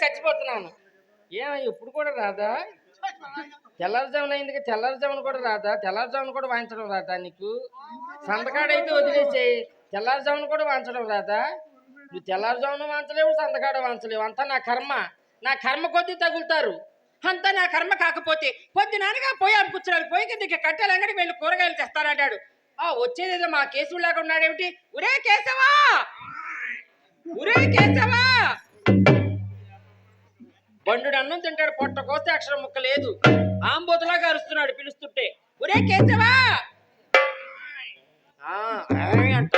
చచ్చిపోతున్నాను. ఇప్పుడు కూడా రాదా? తెల్లారుజామున అయింది, తెల్లారుజామున కూడా రాదా? తెల్లారుజామున కూడా వాయించడం రాదా నీకు? సంతకాడైతే వదిలేసేయి, తెల్లారుజామున కూడా వాయించడం రాదా? నువ్వు తెల్లారుజామున వాంచలేవు, సంతకాడ వాంచలేవు. అంతా నా కర్మ. నా కర్మ కొద్దీ తగులుతారు. అంతా నా కర్మ. కాకపోతే పొద్దునానగా పోయి కూర్చున్నాడు. పోయి కిందకి కట్టెలు అంగడికి వెళ్ళి కూరగాయలు తెస్తానంటాడు. వచ్చేదేదో మా కేశవులాగా ఉన్నాడేమిటి? ఒరే కేశవా, ఒరే కేశవా! బండు అన్నం తింటాడు, పొట్ట కోస్తే అక్షరం ముక్క లేదు. ఆంబోతులాగా అరుస్తున్నాడు పిలుస్తుంటే. ఒరే కేశవా అంట.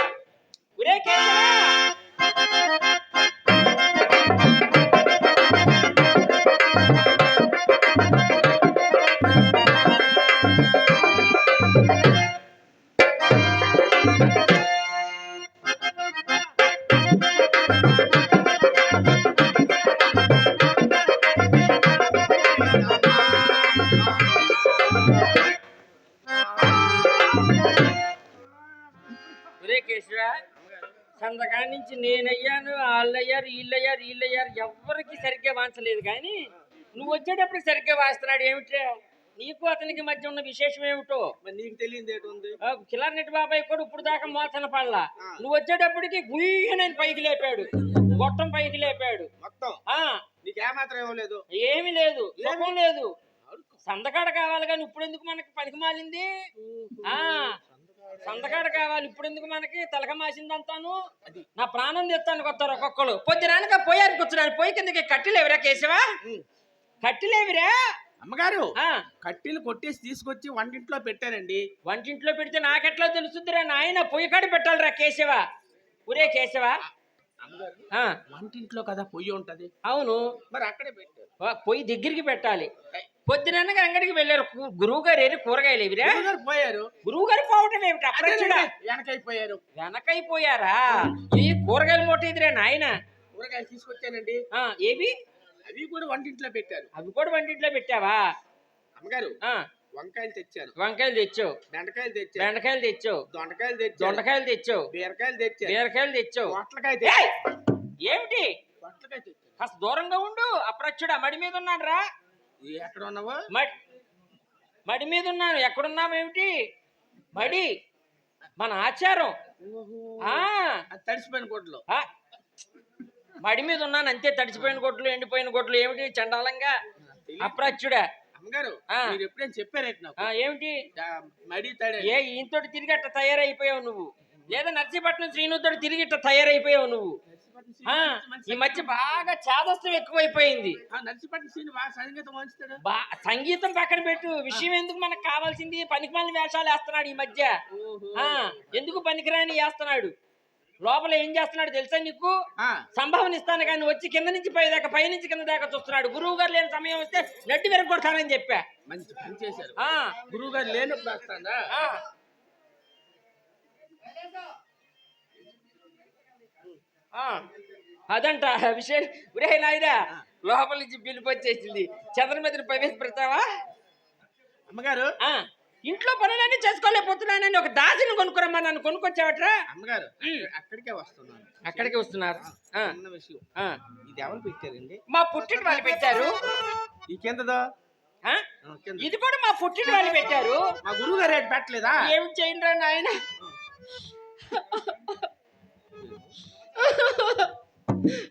ఒరే కేశవా! సంతకాడి నుంచి నేనయ్యాను, వాళ్ళయ్యారు, వీళ్ళయ్యారు, ఎవరికి సరిగ్గా వాంచలేదు. కానీ నువ్వు వచ్చేటప్పుడు సరిగ్గా వాస్తున్నాడు. ఏమిట్రా నీకు అతనికి మధ్య ఉన్న విశేషం ఏమిటో? నీకు తెలియదు. కిలార్నెట్ బాబాయ్ కూడా ఇప్పుడు దాకా మోతన పడలా. నువ్వు వచ్చేటప్పటికి గుయ్యనని పైకి లేపాడు, గొట్టం పైకి లేపాడు. మొత్తం నీకేమాత్రం ఇవ్వలేదు, ఏమి లేదు, సుఖం లేదు. సంతకాడ కావాలి కానీ ఇప్పుడు ఎందుకు మనకి పనికి మాలింది? సంతకాడ కావాలి ఇప్పుడు ఎందుకు మనకి? తలక మాసిందంతాను. నా ప్రాణం తెస్తాను కొత్తారు ఒక్కొక్కరు. పొద్దునానక పోయారు కూర్చున్నారు. పోయి కిందకి కట్టెలేవిరా కేశవా? కట్టెలేవిరా? అమ్మగారు కట్టెలు కొట్టేసి తీసుకొచ్చి వంటింట్లో పెట్టారండి. వంటింట్లో పెడితే నాకెట్లా తెలుస్తుందిరా నాయన? పొయ్యి కాడ పెట్టాలిరా కేశవా. ఒరే కేశవా, వంటింట్లో కదా పొయ్యి ఉంటది. అవును, మరి అక్కడే పెట్టారు. పొయ్యి దగ్గరికి పెట్టాలి. పొద్దుననగా అంగడికి వెళ్ళారు. గురువు గారు ఏరి కూరగాయలు ఏవిరా? పోయారు. గురువు గారు పోవటం ఏమిటి? వెనకైపోయారు. వెనకైపోయారా? ఈ కూరగాయలు మూట ఎదురా నాయన? కూరగాయలు తీసుకొచ్చానండి. ఏవి? అవి కూడా వంటింట్లో పెట్టారు. అవి కూడా వంటింట్లో పెట్టావా? అమ్మగారు వంకాయలు తెచ్చాను. వంకాయలు తెచ్చావు, బెండకాయలు తెచ్చావు, బెండకాయలు తెచ్చావు, దొండకాయలు తెచ్చావు, దొండకాయలు తెచ్చావు, బీరకాయలు తెచ్చావు, బీరకాయలు తెచ్చావు, పొట్లకాయ ఏమిటి? పొట్లకాయ తెచ్చావు. కాస్త దూరంగా ఉండు. అప్రచ్చుడా, మడి మీద ఉన్నాను రా. ఎక్కడ ఉన్నావా? మడి మీద ఉన్నాను. ఎక్కడున్నావేమిటి? మడి మన ఆచారం. తడిసిపోయిన గుడ్లు. మడి మీద ఉన్నాను అంతే. తడిసిపోయిన గొడ్లు, ఎండిపోయిన గొడ్లు ఏమిటి చండాలంగా? అప్రచ్చుడా. అమ్మగారు మీరు ఎప్పుడైనా చెప్పారేంటి నాకు? ఏమిటి? మడి తడి. ఈయనతోటి తిరిగి అట్ట తయారైపోయావు నువ్వు, లేదా నర్సీపట్నం శ్రీనుతోటి తిరిగి ఇట్ట తయారైపోయావు నువ్వు. ఈ మధ్య బాగా చాదస్తం ఎక్కువైపోయింది. నర్సీపట్నం శ్రీను సంగీతం వంచుతాడు. సంగీతం పక్కన పెట్టు, విషయం ఎందుకు? మనకు కావాల్సింది పనికిమాలిన వేషాలు వేస్తున్నాడు ఈ మధ్య. ఎందుకు పనికిరాని వేస్తున్నాడు? లోపల ఏం చేస్తున్నాడు తెలుసా నీకు? సంభావన ఇస్తాను కానీ వచ్చి కింద నుంచి పైదాకా, పై నుంచి కింద దాకా చూస్తున్నాడు. గురువు గారు లేని సమయం వస్తే నెట్టి విరగొడతానని చెప్పా. మంచి పని చేశారు. గురువు గారు లేనప్పుడు వస్తాడా? అదంట విశేష. ఒరే నాయనా, లోపల నుంచి పిలుపు వచ్చేసింది. చంద్రమేదిని ప్రవేశపెడతావా? అమ్మగారు ఇంట్లో పనులన్నీ చేసుకోలేకపోతున్నానని ఒక దాసిని కొనుక్కురమ్మా. నన్ను కొనుక్కొచ్చావట్రా? అమ్మగారు అక్కడికే వస్తున్నాను. అక్కడికే వస్తున్నారు. విషయం ఇది ఎవరు పెట్టారండి? మా పుట్టింటి వాళ్ళు పెట్టారు. ఈ కిందదో ఇది కూడా మా పుట్టింటి వాళ్ళు పెట్టారు. మా గురువు గారు రేటు పెట్టలేదా? ఏమి చేయండి రా నాయన.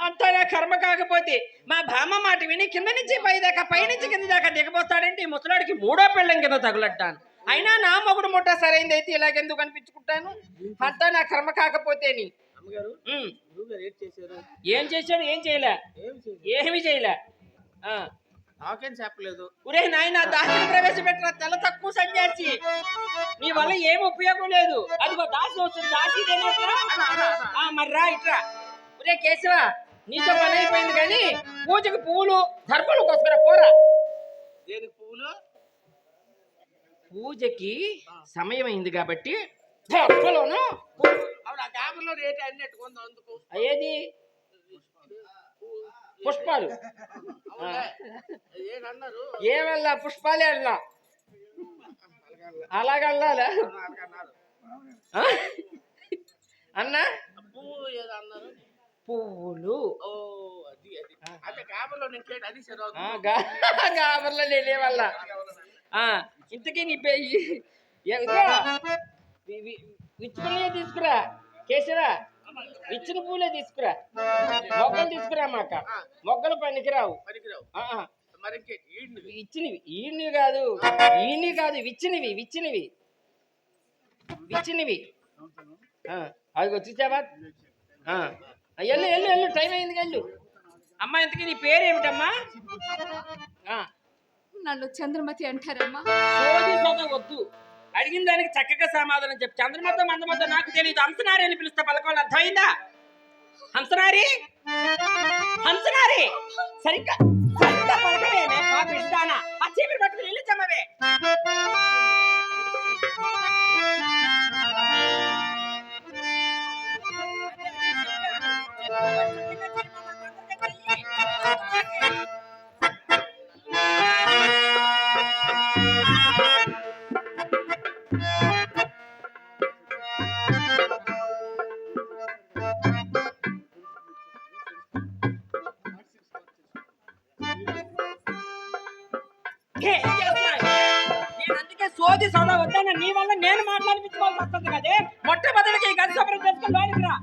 అంతా నా కర్మ. కాకపోతే మా బామ్మ మాట విని కింద నుంచి పైదాకా, పై నుంచి కింద దాకా దిగబోస్తాడంటే ఈ ముసలాడికి మూడో పెళ్ళం కింద తగులట్టాను. అయినా నా మొగుడు ముట్ట సరైంది అయితే ఇలాగెందుకు అనిపించుకుంటాను? అంతా నా కర్మ. కాకపోతేని ఏం చేశాడు? ఏం చేయలే, ఏమి చేయలే. నాకేం చెప్పలేదు. ఒరే నాయన, దాసిని ప్రవేశపెట్టిన తెల్ల తక్కువ సన్యాసి, నీ వల్ల ఏం ఉపయోగం లేదు. అదిగో దాసి వస్తుంది. దాసి మరి రా ఇట్రా. ఒరే కేశవ, నీతో పని అయిపోయింది కానీ పూజకి పువ్వులు దర్భలు కోసుకురా పోరా. దేనికి పువ్వులు? పూజకి సమయం అయింది కాబట్టి అయ్యేది పుష్పాలు. ఏమల్లా పుష్పాలే అల్లా, అలాగల్లాలా అన్నా? పువ్వులు. ఓ అది అది అంటే గాబర్లో నేను అది ఆ, గాబర్లో లేలే వల్ల. ఇంతకీ నీ విచ్చుకునే తీసుకురా కేసరా, విచ్చిన పూలే తీసుకురా. మొగ్గలు తీసుకురా మాక, మొగ్గలు పనికిరావు. పనికిరావు ఆ, మరి ఇచ్చినవి ఈయన్ని కాదు, ఈయన్ని కాదు, విచ్చినవి విచ్చినవి విచ్చినవి. అది వచ్చేసావా? ఎల్లు ఎల్లు ఎల్లు, టైం అయింది, వెళ్ళు. అమ్మా ఇంతకీ నీ పేరేమిటమ్మా? నన్ను చంద్రమతి అంటారమ్మా. వద్దు, అడిగిన దానికి చక్కగా సమాధానం చెప్పు. చంద్రమత మందమత నాకు తెలియదు. హంసనారి అని పిలుస్తా, పలకాలి. అర్థమైందా? హంసనారి, హంసనారి, సరిగ్గా సరిగ్గా పలకవేమే పాపిస్తానా. ఆ చీపిరి పట్టుకుని వెళ్ళి చమ్మవే. నేను అందుకే సోది సోదా వద్దాను. నీ వల్ల నేను మాట్లాడిపించుకోవాల్సి వస్తుంది కదే. మొట్టమొదటిగా ఈ గది శుభ్రం చేసుకుని లోనికి రా.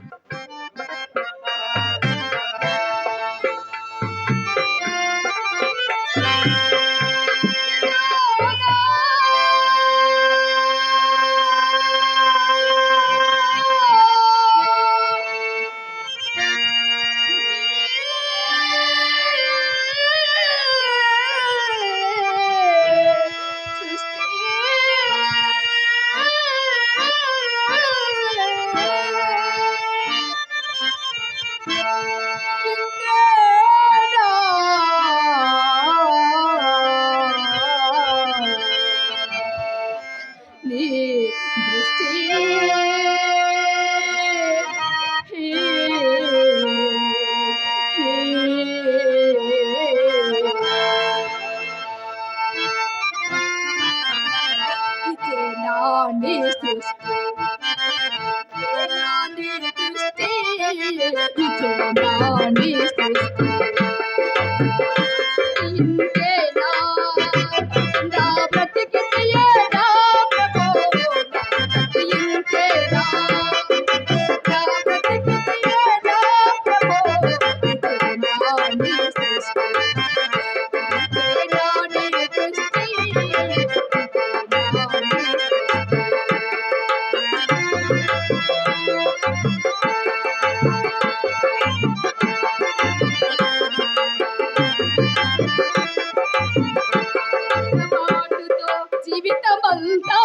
జీవితమంతా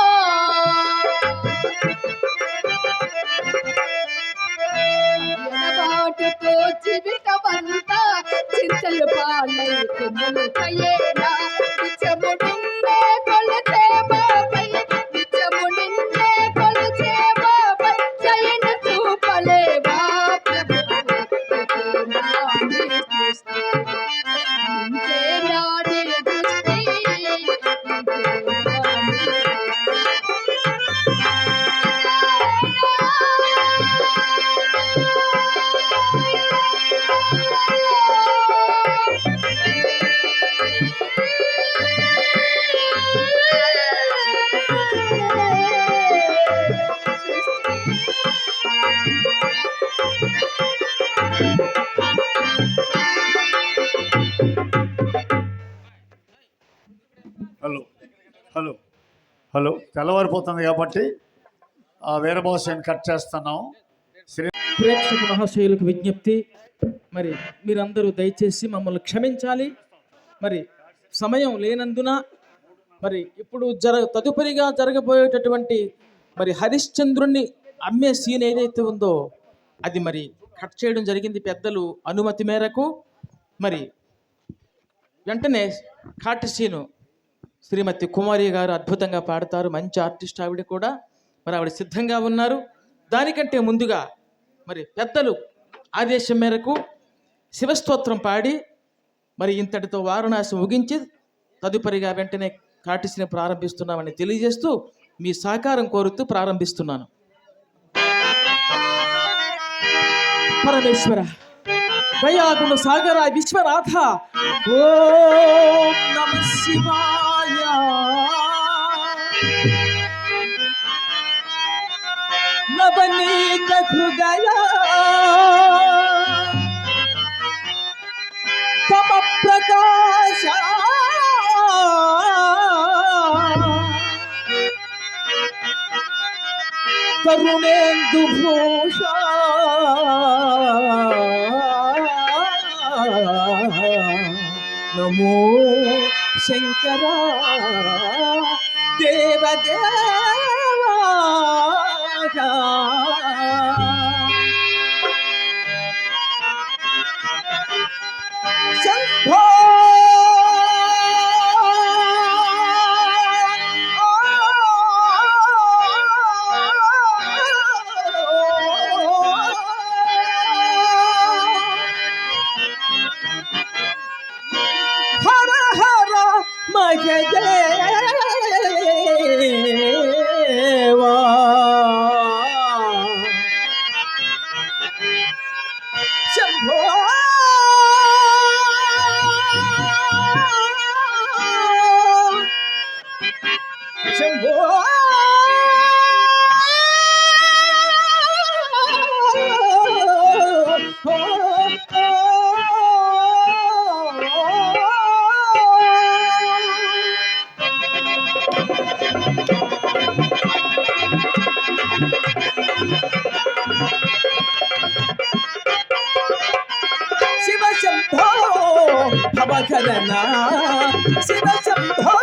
ఎడబాటుతో జీవితమంతా చింతలు పాలై కొమ్ములు కయ్యేలా. నిత్యము నిన్నే కొలిచే బాపై, నిత్యము నిన్నే కొలిచే బాపై చయన చూపలేవా ప్రభు. ఇంతే నాడి దృష్టి, హలో హలో హలో, తెల్లవారిపోతుంది కాబట్టి ఆ వీరభాషను కట్ చేస్తున్నాం. ప్రేక్షక మహాశయులకు విజ్ఞప్తి, మరి మీరందరూ దయచేసి మమ్మల్ని క్షమించాలి. మరి సమయం లేనందున మరి ఇప్పుడు తదుపరిగా జరగబోయేటటువంటి మరి హరిశ్చంద్రుణ్ణి అమ్మే సీన్ ఏదైతే ఉందో అది మరి కట్ చేయడం జరిగింది పెద్దలు అనుమతి మేరకు. మరి వెంటనే కాటి సీను శ్రీమతి కుమారి గారు అద్భుతంగా పాడతారు. మంచి ఆర్టిస్ట్ ఆవిడ కూడా. మరి ఆవిడ సిద్ధంగా ఉన్నారు. దానికంటే ముందుగా మరి పెద్దలు ఆదేశం మేరకు శివస్తోత్రం పాడి మరి ఇంతటితో వారణాసి ముగించి తదుపరిగా వెంటనే కాటిసిని ప్రారంభిస్తున్నామని తెలియజేస్తూ మీ సహకారం కోరుతూ ప్రారంభిస్తున్నాను. పరమేశ్వర దయాగుణ సాగర విశ్వనాథ ఓం నమః శివాయ. నవనీత హృదయ తమ ప్రకాశ కరుణేందు భూష నమో శంకర దేవదేవా శంభో హర హర మహదేవా శంభో శంభో శివ శంభో భవకరణ శివ శంభో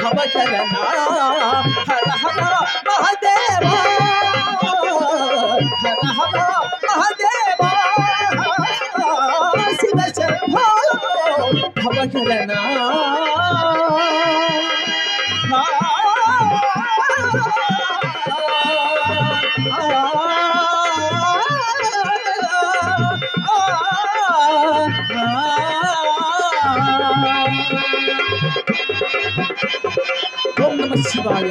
భవకరణ హర హర మహదేవ హర హర మహదేవ శివ శంభో భవకరణ ఓం నమః శివాయ.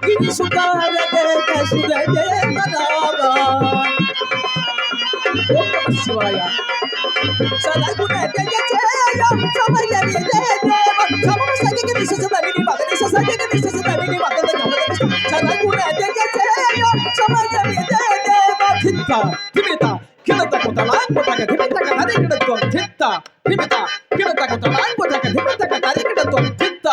గిరిసుత అజయ సురదేవ శివాయ. సరగుణ జయ జయ సమయ జయ దేవ సమమ సజగ నిశసదని మదనిశ సజగ నిశసదని మదన గమన సరగుణ జయ జయ సమయ జయ దేవ ధిత్త ధిమిత కిలత కుతలాం కుతక ధిమిత కదరి కిడతో ధిత్త ధిమిత కిలత కుతలాం కుతక ధిమిత కదరి కిడతో ధిత్త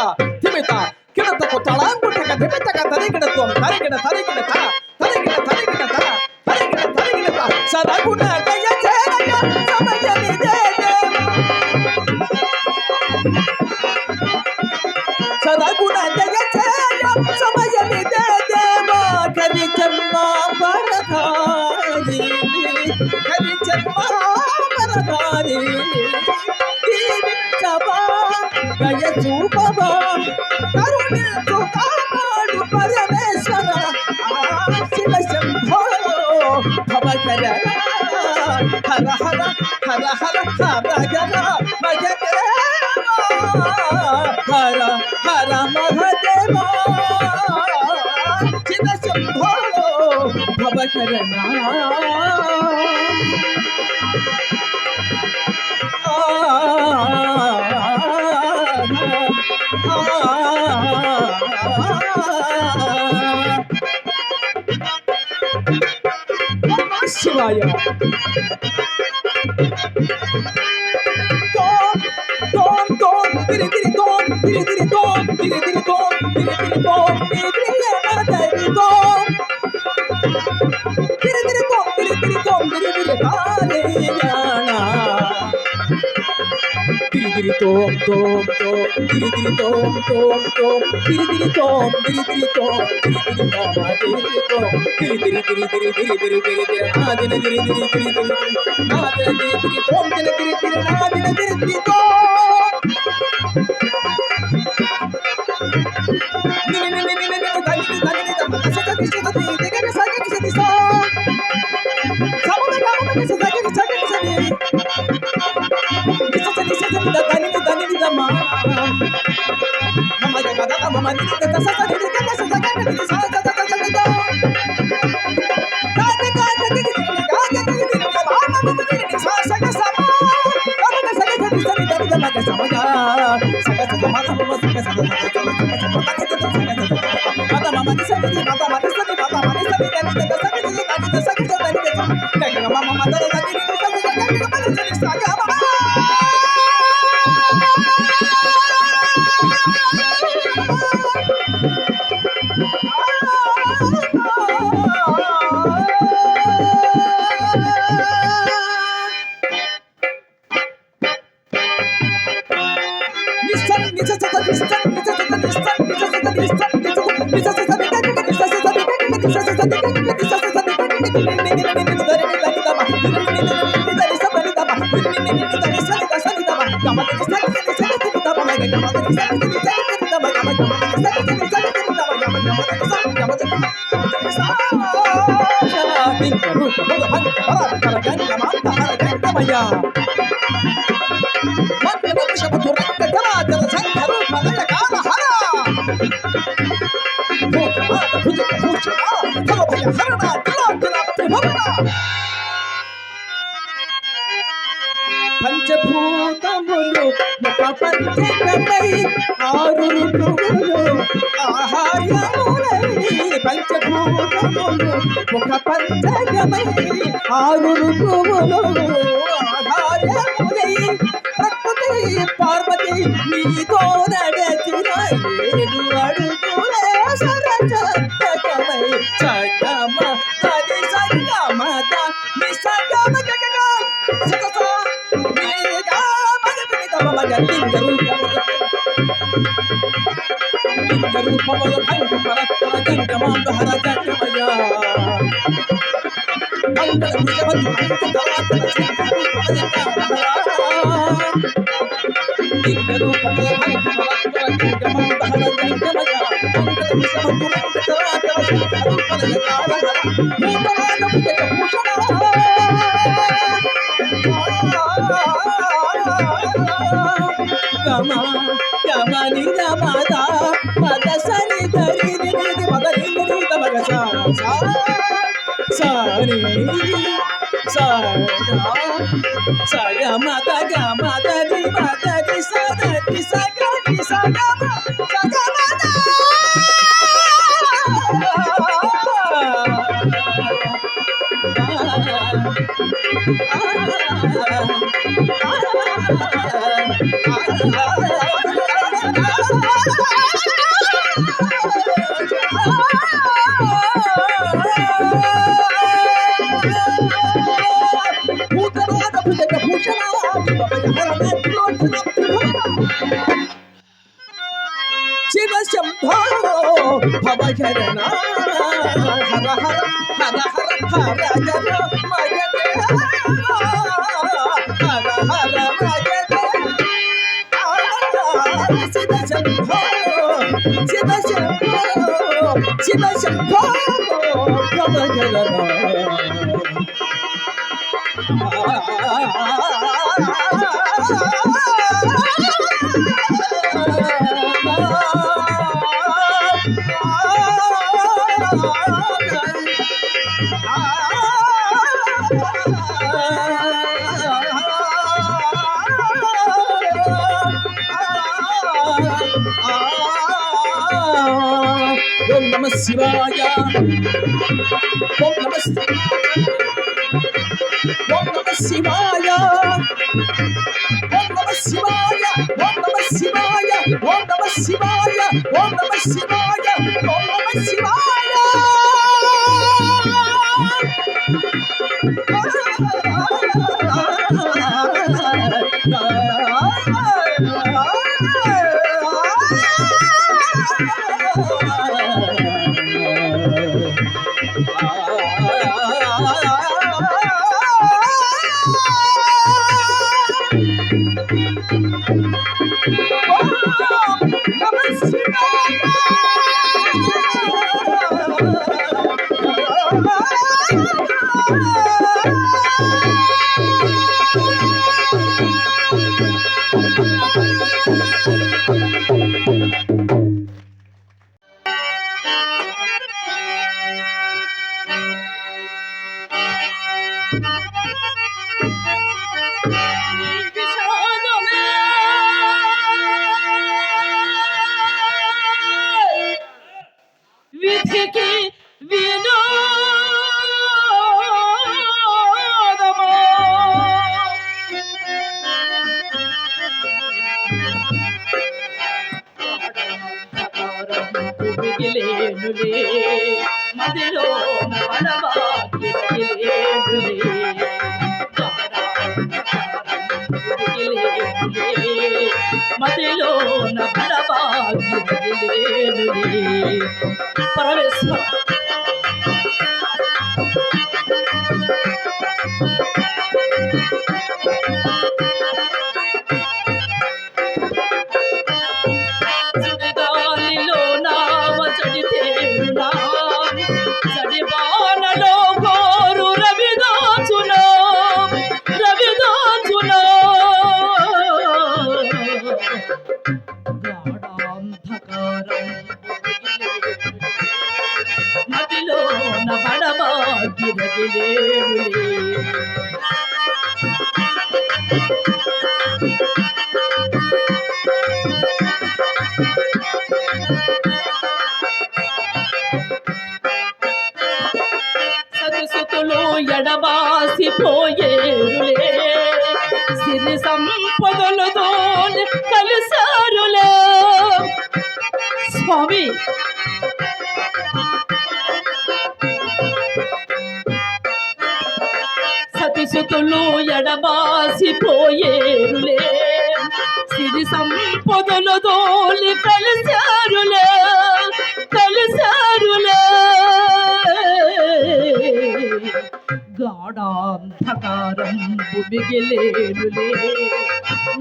ధిమిత కిలత కుతలాం కుతక ధిమిత కదరి కిడతో తరికిడ తరికిడ త తరికిడ తరికిడ త తరికిడ తరికిడ త సరగుణ జయ జయ సమయ జయ దేవ సరగుణ జయ జయ సమయ జయ దేవ కరి జన్మ పరధారి కరి జన్మ పరధారి జీవించవా గయ చూపవా కరుణించు కాపాడు పరమేశ్వర శివ శంభో భవకర హర హర హర హర హర హర మహదేవ హర హర మహదేవ శివ శంభో భవకర శివాయ. తిరి తిరి తోం తిరి తిరి తోం తిరి తిరి తోం తిరి తిరి తోం తిరి తిరి తోం తోం తోం తిరి తిరి తోం తోం తోం తిరి తిరి తోం తిరి తిరి తోం తిరి తిరి తామా తిరి తోం తిరి తిరి తిరి తిరి తిరి తిరి తిరి తిరి నాదిన తిరి తిరి తిరి తిరి తిరి నాదిన తిరి తిరి తోం తిరి తిరి తిరి నాదిన తిరి తిరి తోం నిని నిని నిని నిని తగిని తగిని తమ సగకి సగకి దిగని సగకి సది సా సమద కామకి సగకి సగకి సది నిససని ససని దనిని దనిని దమ మమ గద మమ నిని గద ససని గద సగకి నిని సా గద గద గద గాగ గాగ దిగి గాగ దిగి మమ మమ నిని సా సగ సమ గద సగ సది సని దని దమ గ సమగ సగ సగ మమ మమ సగ సగ సగ పంచభూతములు ఒక పంచకమై ఆరు ఋతువులు ఆహార్యములై పంచభూతములు ఒక పంచకమై ఆరు ఋతువులు ఆహార్యములై ప్రకృతి పార్వతి నీతో నడచిన 7 అడుగులే సరచకమై సగమ సరి సగమ ద ని సగమ గగ సగస రూపముల భంగు పరత్పర జంగమాంబ హర జంగమయ మంగళ భుజవంతు భంగు తరాచల లింగ రూపముల భంగు పరత్పర జంగమాంబ హర జంగమయ మంగళ భుజవంతు భంగు తరాచల రూపలయ కారహర నూతనాన భుజగ భూషణ గమ గమని గమద పద సని ధరి నిది పద నిది తమగ సా సని సా గమద గమద ని మద ని సద ని సగ ని సగమ సగమద శివ శంభో భవశరణ హర హర హర హర హర జన మగదే హర హర మగదే శివ శంభో శివ శంభో శివ శంభో భవశరణ ఓం నమః శివాయ ఓం నమః ఓం నమః శివాయ ఓం నమః శివాయ ఓం నమః శివాయ ఓం నమః శివాయ ఓం నమః శివాయ ఓం నమః శివాయ విధికి వినోదమా మిగిలేనులే మదిలో మదిలో పరమేశ్వర సుడిగాలిలో నావ చడితేరునా చడివానలో గోరు రవిదాచునా గాఢాంధకారం మదిలో బడబాగిరగిలేనులే సతుసుతులు ఎడబాసిపోయేరులే సిరి సంపదలతో కలిసారులే స్వామి సతుసుతులు ఎడబాసిపోయేరులే సిరి సంపదలతో కలిసారులే గాఢాంధకారం మిగిలేనులే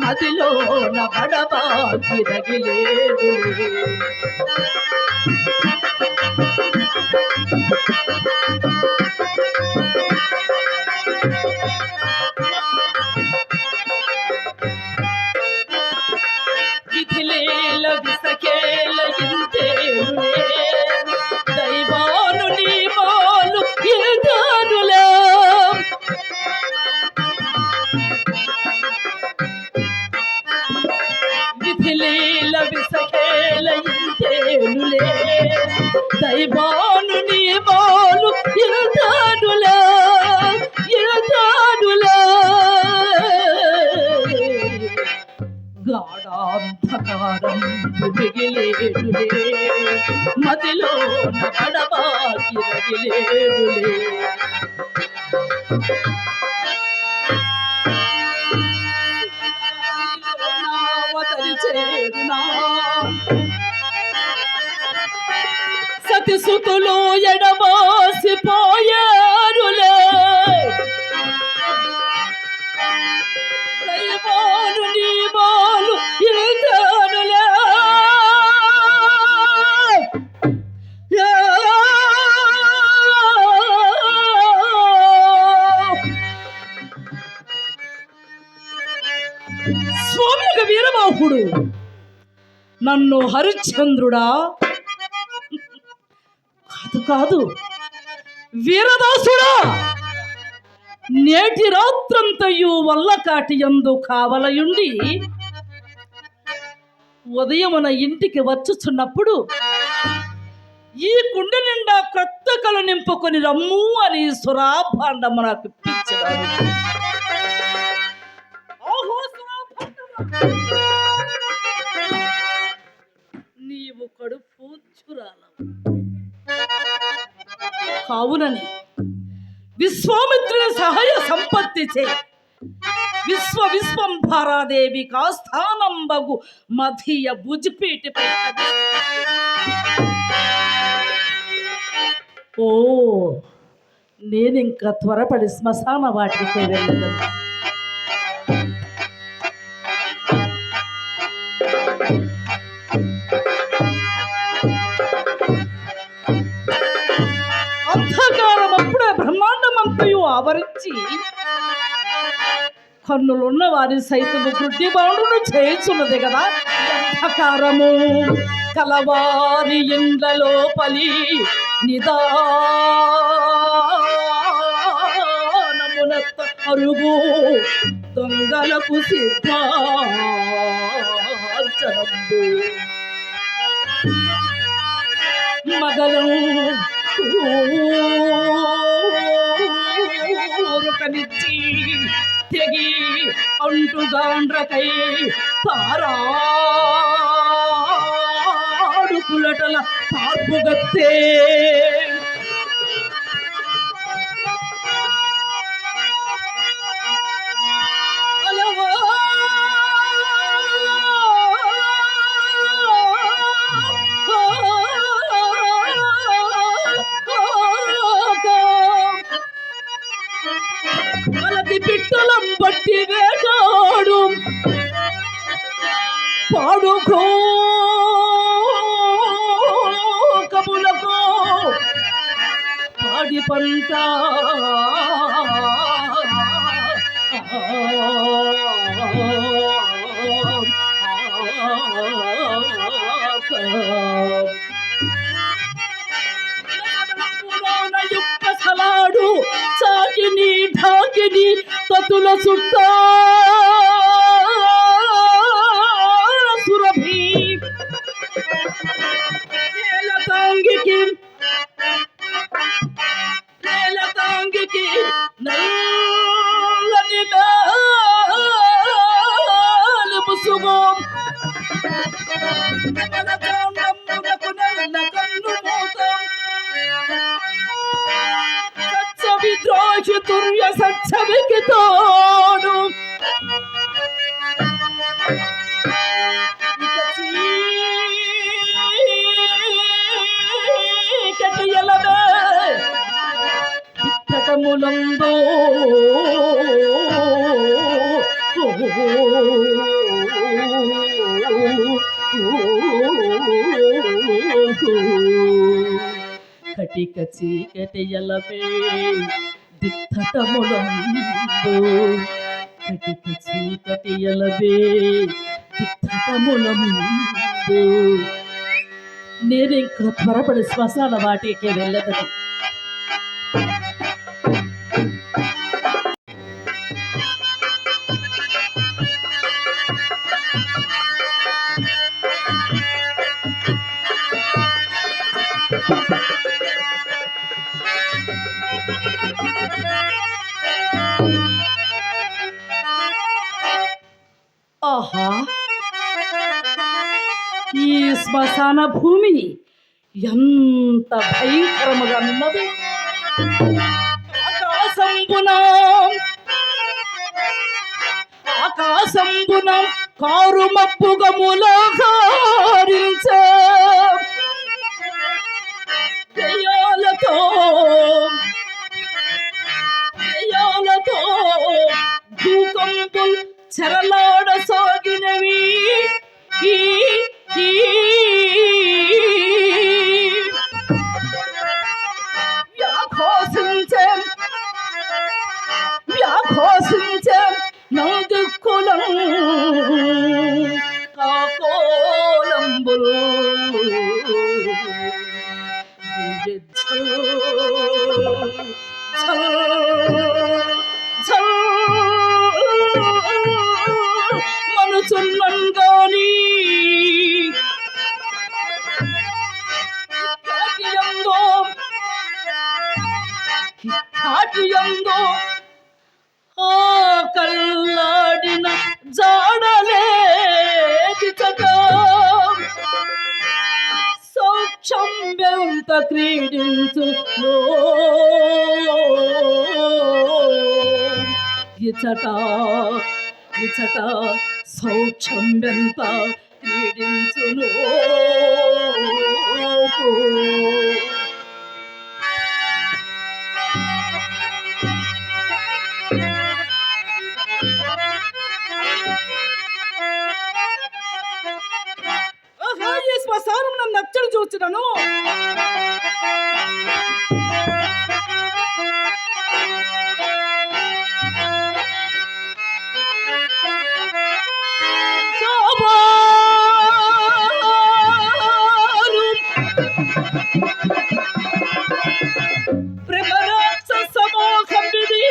మదిలో బడబాగిరగిలేనులే విధిలేల విసకేల ఇంతేనులే దైవాను నీ మాలు ఇల్దానులే విధిలేల విసకేల ఇంతేనులే దైవాను నీ మాలు ఇల్దానులే గాఢాంధకారం మిగిలేనులే మదిలో బడబాగిరగిలేనులే సతిసుతులు ఎడబాసిపోయారులే దైవాను నీ మాలు ఇల్దానులే స్వామి వీరబాహుడు నన్ను హరిశ్చంద్రుడా కాదు వీరదాసుడా నేటి రాత్రంతయు వల్లకాటి యందు కావలయుండి ఉదయమున ఇంటికి వచ్చుచున్నప్పుడు ఈ కుండె నిండా క్రొత్త కలు నింపుకొని రమ్ము అని సురాభాండము నాకు ఇప్పించాడు. నీవు కడుపు చురాలవు కావునని విశ్వామిత్రుని సహాయ సంపత్తి చే విశ్వంభారాదేవి కాస్థానంబగు మధియ భుజపీటిపై ఓ నేనింక త్వరపడి శ్మశాన వాటికి వెళ్ళదు. అంధకారం అప్పుడే బ్రహ్మాండమంతయు ఆవరించి కన్నులున్న వారి సైతము గుడ్డి బాణును చేయుచున్నది కదా. అంధకారము కలవారి ఇండ్లలో పలి నిదానమునత్త అరుగు దొంగలకు సిద్ధాంచనంబు మగలం ఊరుకనిచ్చి తెగి అంటుగాండ్రకై తారాడుకులటల తార్పుగత్తే పిట్టలం బట్టి వేటాడు పాడుకో కబులకు పాడి పంట సలాడు చాకిని ఢాకిని తతుల చుట్టా సురభి నేలతాంగికి నల్లని మేలు ముసుగు విద్రోహి తుర్య సచ్చవికి తోడు చీకటియలవే ఇక్కటములందో కటిక చీకటియలవే దిత్తటములందు కటిక చీకటియలవే దిత్తటములందు నేను ఇంకా త్వరపడి శ్మశాన వాటికి వెళ్ళదను. ఆహా, ఈ శ్మశాన భూమి ఎంత భయంకరముగా ఉన్నది. ఆకాశంబున కారు మబ్బుగా ములాహారించే దెయ్యాలతో భూకంపుల్ చెరలాడ సాగినవి. వ్యాఘోసించే నా దిక్కులం కాకోలంబులు మనుచున్నంగాని కాటియందో ఆ కల్లాడిన జాడలేది చగా సౌక్షం ఎంత క్రీడించు ఇచట సౌక్షం ఎంత క్రీడించును. శ్మశానం నన్ను నచ్చడు చూస్తున్నాను. బ్రహ్మరాక్ష సమూహమిది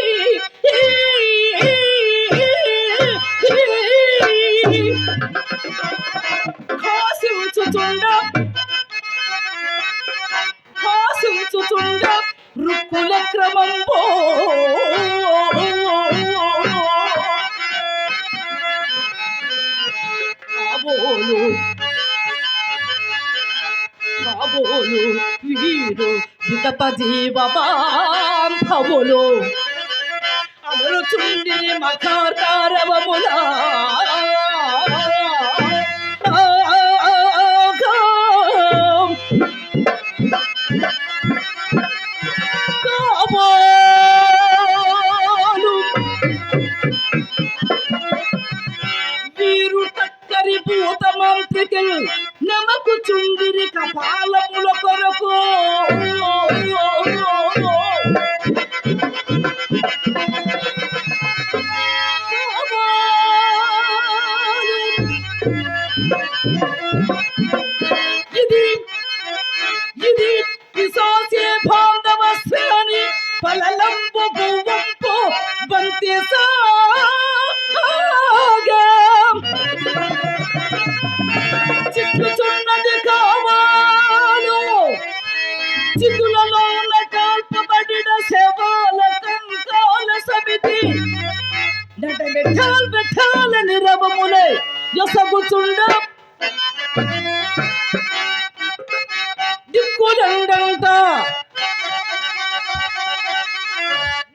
కాసించుచుండ రుక్కుల క్రమంబో కాబోలు కాబోలు వీరు వితప జీవబాంధవులు అమరుచుండి మకారవములా కాబోలు వీరు టక్కరి భూత మంత్రికి నమకు చుండిరి కపాలముల కొరకు ఇది ఇది పిశాచే బాంధవ శ్రేణి పలలంబు గువ్వంపు బంతి చిక్కుచున్నది కావాలు చిక్కులలో కాల్పబడిన శవాల కంకాల సమితి బెట్టాల నిరవములై యొసగుచుండ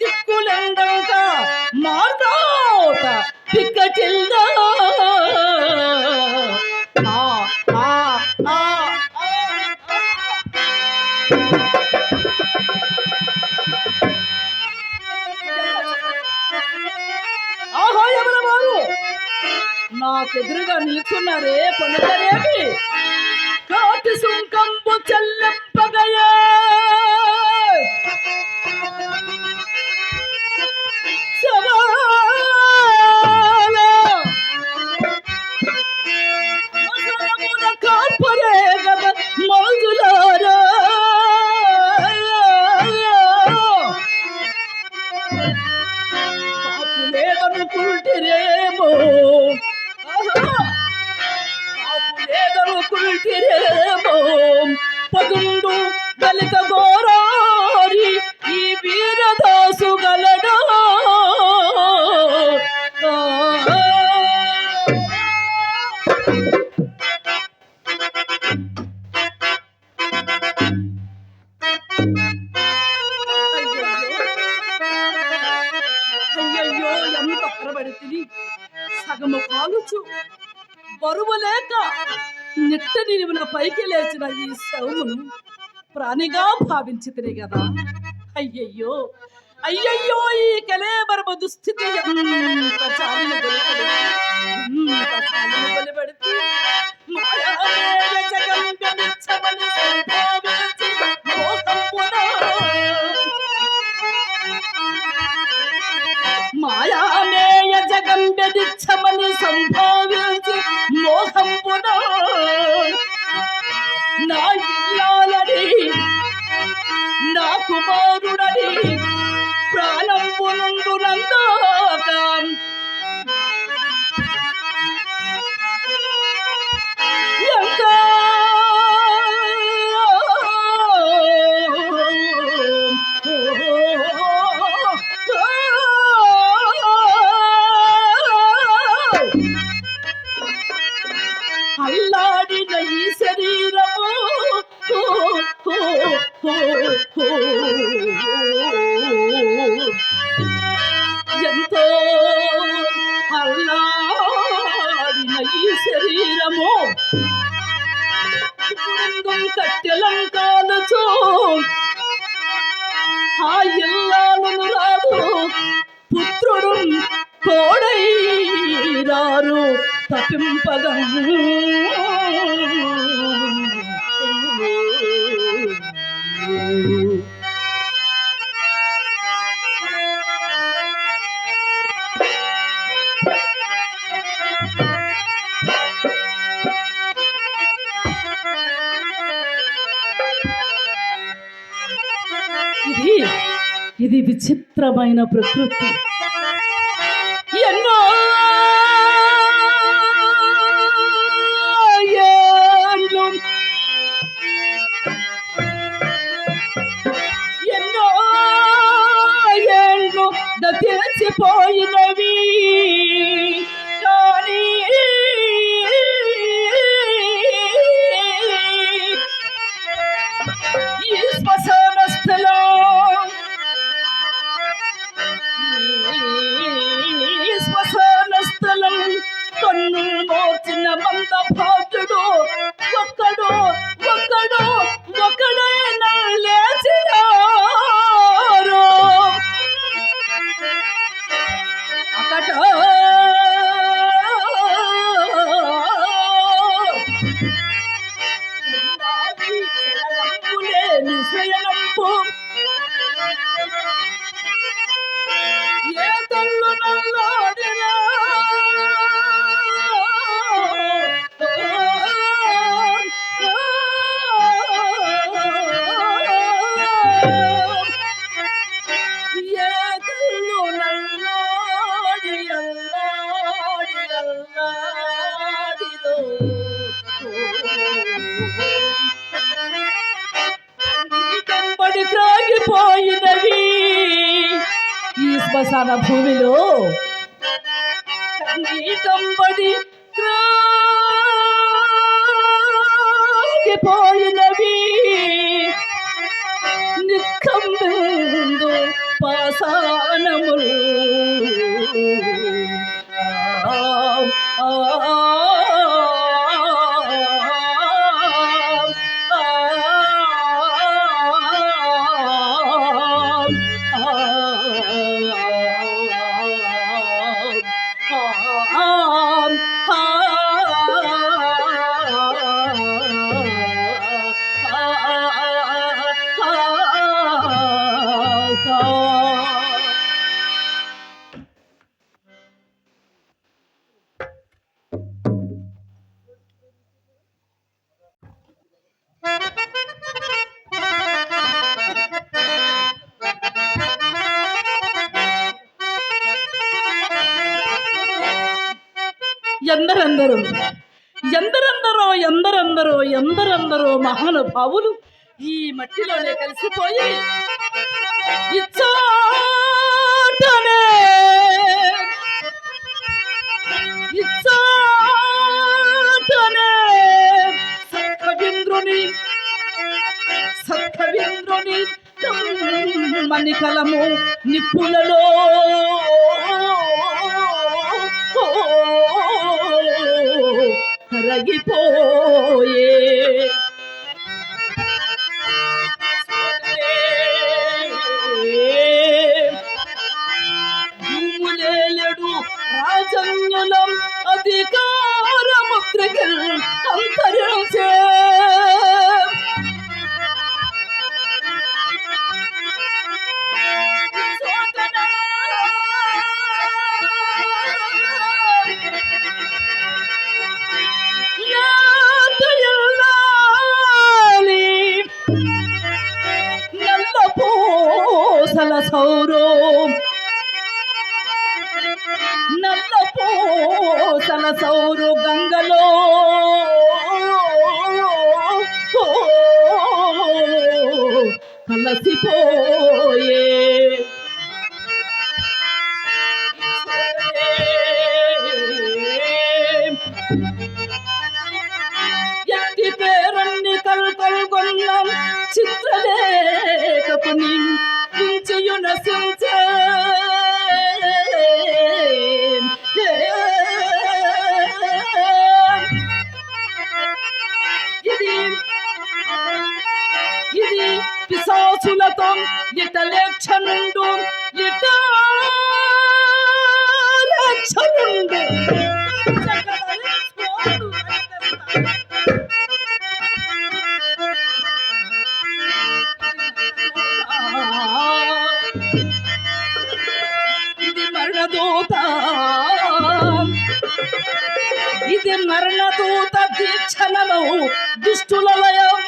దిక్కులండంట మార్గోట పిక్కటిల్లా ఆహా ఎవరు వారు నాకెదురుగా నిలుచున్నారే పొందరేమి కాటి సుంకంబు చెల్లెంపగయే కాల్పరే గద మౌజులారా కాపులేదనుకుంటిరేమో కాపులేదనుకుంటిరేమో పదుండు దళిత గోరారి ఈ వీరదాసు గలడా అయ్యయ్యో ఎంత పరబడితిని సగము కాలుచు బరువు లేక నిట్ట నిలువున పైకి లేచిన ఈ శవమును ప్రాణిగా భావించితిని కదా. అయ్యయ్యో అయ్యయ్యో ఈ కలేబరమ దుస్థితి ఎంత చాలిన బలిపడితే మాయామేయ జగంబెదిచ్చమని సంభావించి మోహంపున నా ఇల్లాలని నా కుమారుడని ప్రాణంపు నుండు నందాక ఎంత అల్లాడిన ఈ శరీరము ఎంతో అల్లాడిన ఈ శరీరము కట్టెలంకాలచో ఆ ఇల్లాలను రాదు పుత్రుడు తోడై రారు తపింపగం విచిత్రమైన ప్రకృతి. ఎన్నో ఏండ్లు ఎన్నో ఏండ్లు దతిపోయినవి కానీ ఈ శ్మశాన స్థలం కన్ను మోచిన మంద భాగ్యుడు ఒక్కడైనా లేచినారు అకట నిశ్చయనంపు ఏ తల్లు నల్లాడినా ఏ తల్లు నల్లాడి అల్లాడిలో కంబడి త్రాగిపోయినవి ఈ శ్మశాన భూమిలో కంబడి త్రాగిపోయినవి నిఖంబిందు పాసానములు ఎందరెందరో మహానుభావులు ఈ మట్టిలోనే కలిసిపోయి ఇచ్చాటనే సత్కవీంద్రుని మణికలము నిప్పులలో కరగిపోయే భూములేడు రాజన్యులం అధికార ముద్రగల్ అంతరించే నల్ల సౌరు గంగలో కలసిపోయే ఎట్టి పేరన్ని కల్కొల్గొన్నాం చిత్రలేఖకుని చించయునసించే ఇది పిశాచులతో ఇటలేక్షనుండు ఇది మరణదూత దీక్షణము దుష్టుల లయం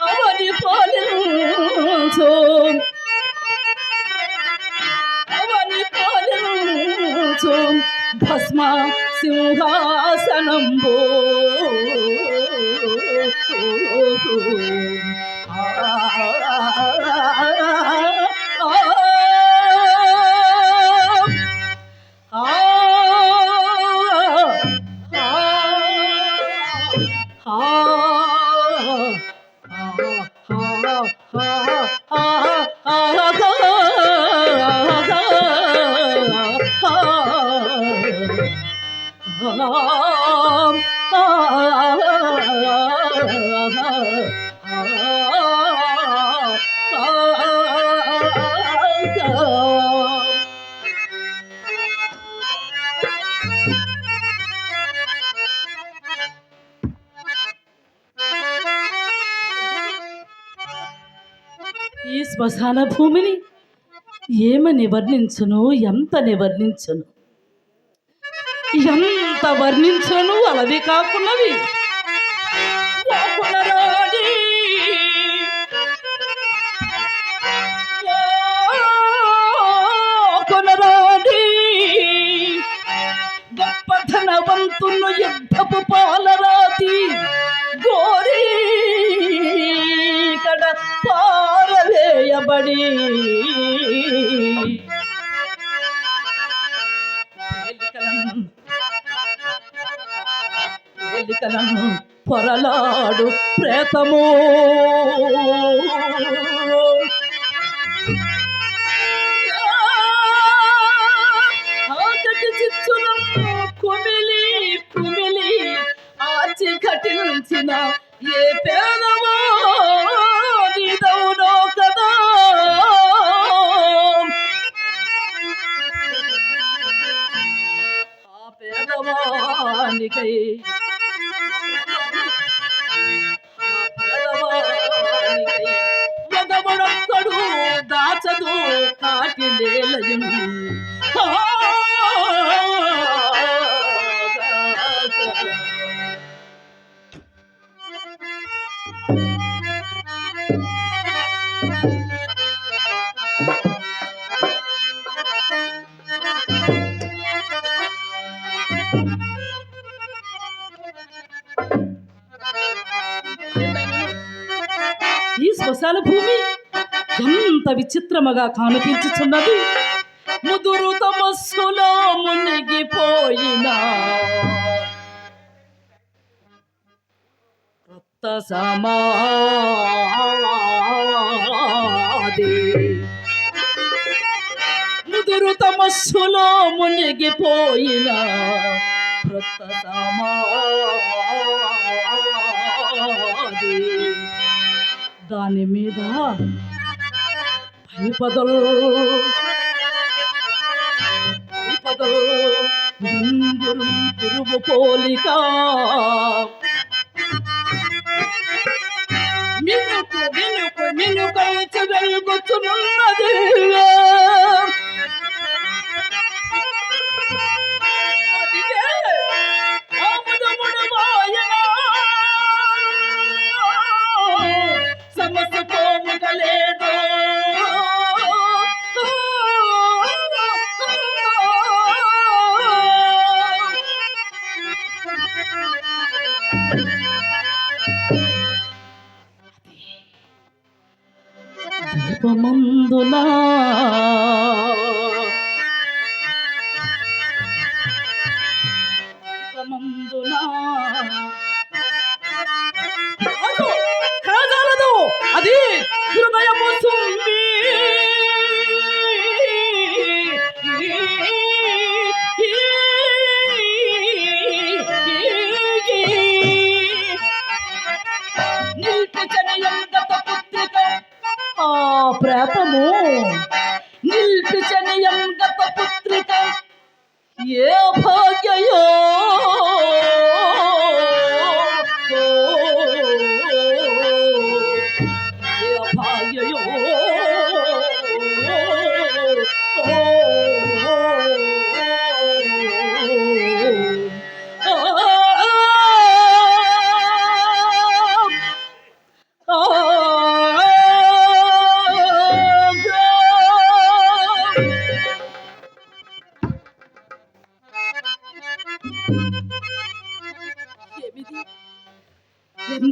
అవని పాలించ పాలించు అవని పాలించు భస్మ సింహాసనంబు ఈ శ్మశాన భూమిని ఏమని వర్ణించును, ఎంత వర్ణించును, ఎంత వర్ణించును అలవి కాకున్నవి. కొనరాడి గొప్ప ధనవంతును యుద్ధపు పాలరాతి గోరీ కడ పారవేయబడి ఎలికలను పొరలాడు ప్రేతము ఆకటి చిచ్చులను కుమిలి కుమిలి ఆచి ఘటించిన ఏ పేదవో నీదవునో కదా. ఆ పేదవానికై మగబడొక్కడు దాచదు కాటి నేలయును. ఈ శ్మశాన భూమి ఎంత విచిత్రముగా కనిపించుచున్నది. ముదురు తమస్సులో మునిగిపోయిన రక్త సమాధి, ముదురు తమస్సులో మునిగిపోయిన రక్త సమాధి, దాని మీద పైపదలు గుంగురు పురుగు పోలిక మినుకు మినుకు మినుకైచి వెలుగుచున్నది. సమస్య పోముగలేదు దీపమందునా కాగలదు అది హృదయము సుంది. ఆ ప్రేతము నిల్పిచనియం గత పుత్రిక ఏ భాగ్యయో ఏ భాగ్యయో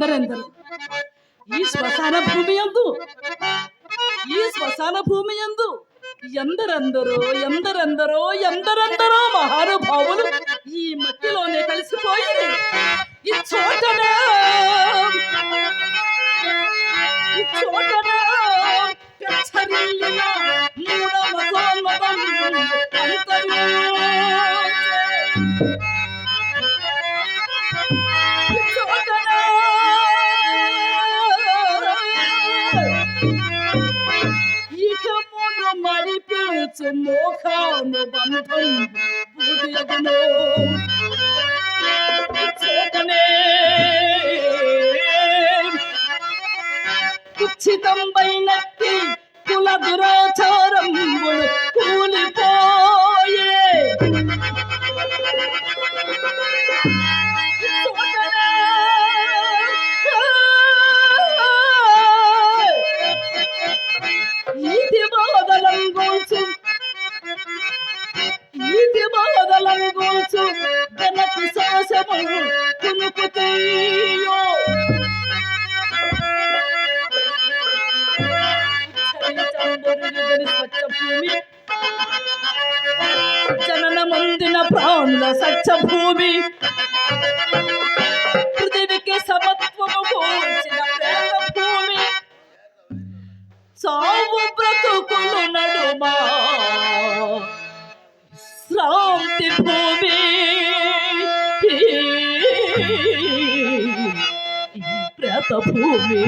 ఎందరెందరు ఈ శ్మశాన భూమి యందు ఎందరెందరో మహానుభావులు ఈ మట్టిలోనే కలిసిపోయి ఈ చోటనే పెచ్చరిల్లిన మూడవ సోన్మతం అంతరించే. ఈ చోటనే ఇకమును మరిపించు మోకాను బంధం బుదియగును. ఈ చోటనే కుచ్చితంబైనట్టి కుల దురాచారంబులు కూలిపోయే. ఈతి బాధలంగూల్చు వెనక్కి శ్వాసము కునుకుతీయో. జనన ముందిన ప్రాణుల సత్య భూమి పృథివికి సమత్వము కూర్చిన ప్రేమ భూమి సావు బ్రతుకులు నడుమా శ్రాంతి భూమి. ఈ ప్రేత భూమి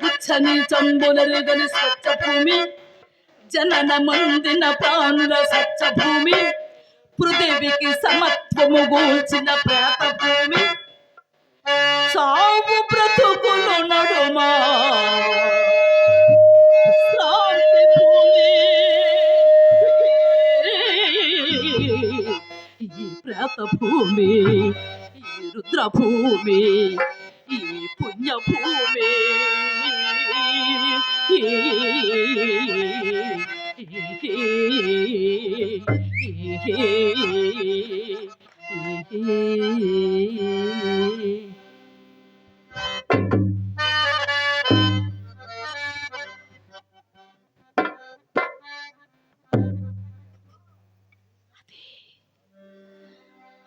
గుచ్చని చంబులరుగని స్వచ్ఛ భూమి జనన మందిన ప్రాణుల సత్య భూమి పృథివికి సమత్వము గూల్చిన ప్రేత భూమి సావు బ్రతుకులు నడుమా శాంతి భూమి. ఈ ప్రేత భూమి ఈ రుద్ర భూమి ఈ పుణ్య భూమి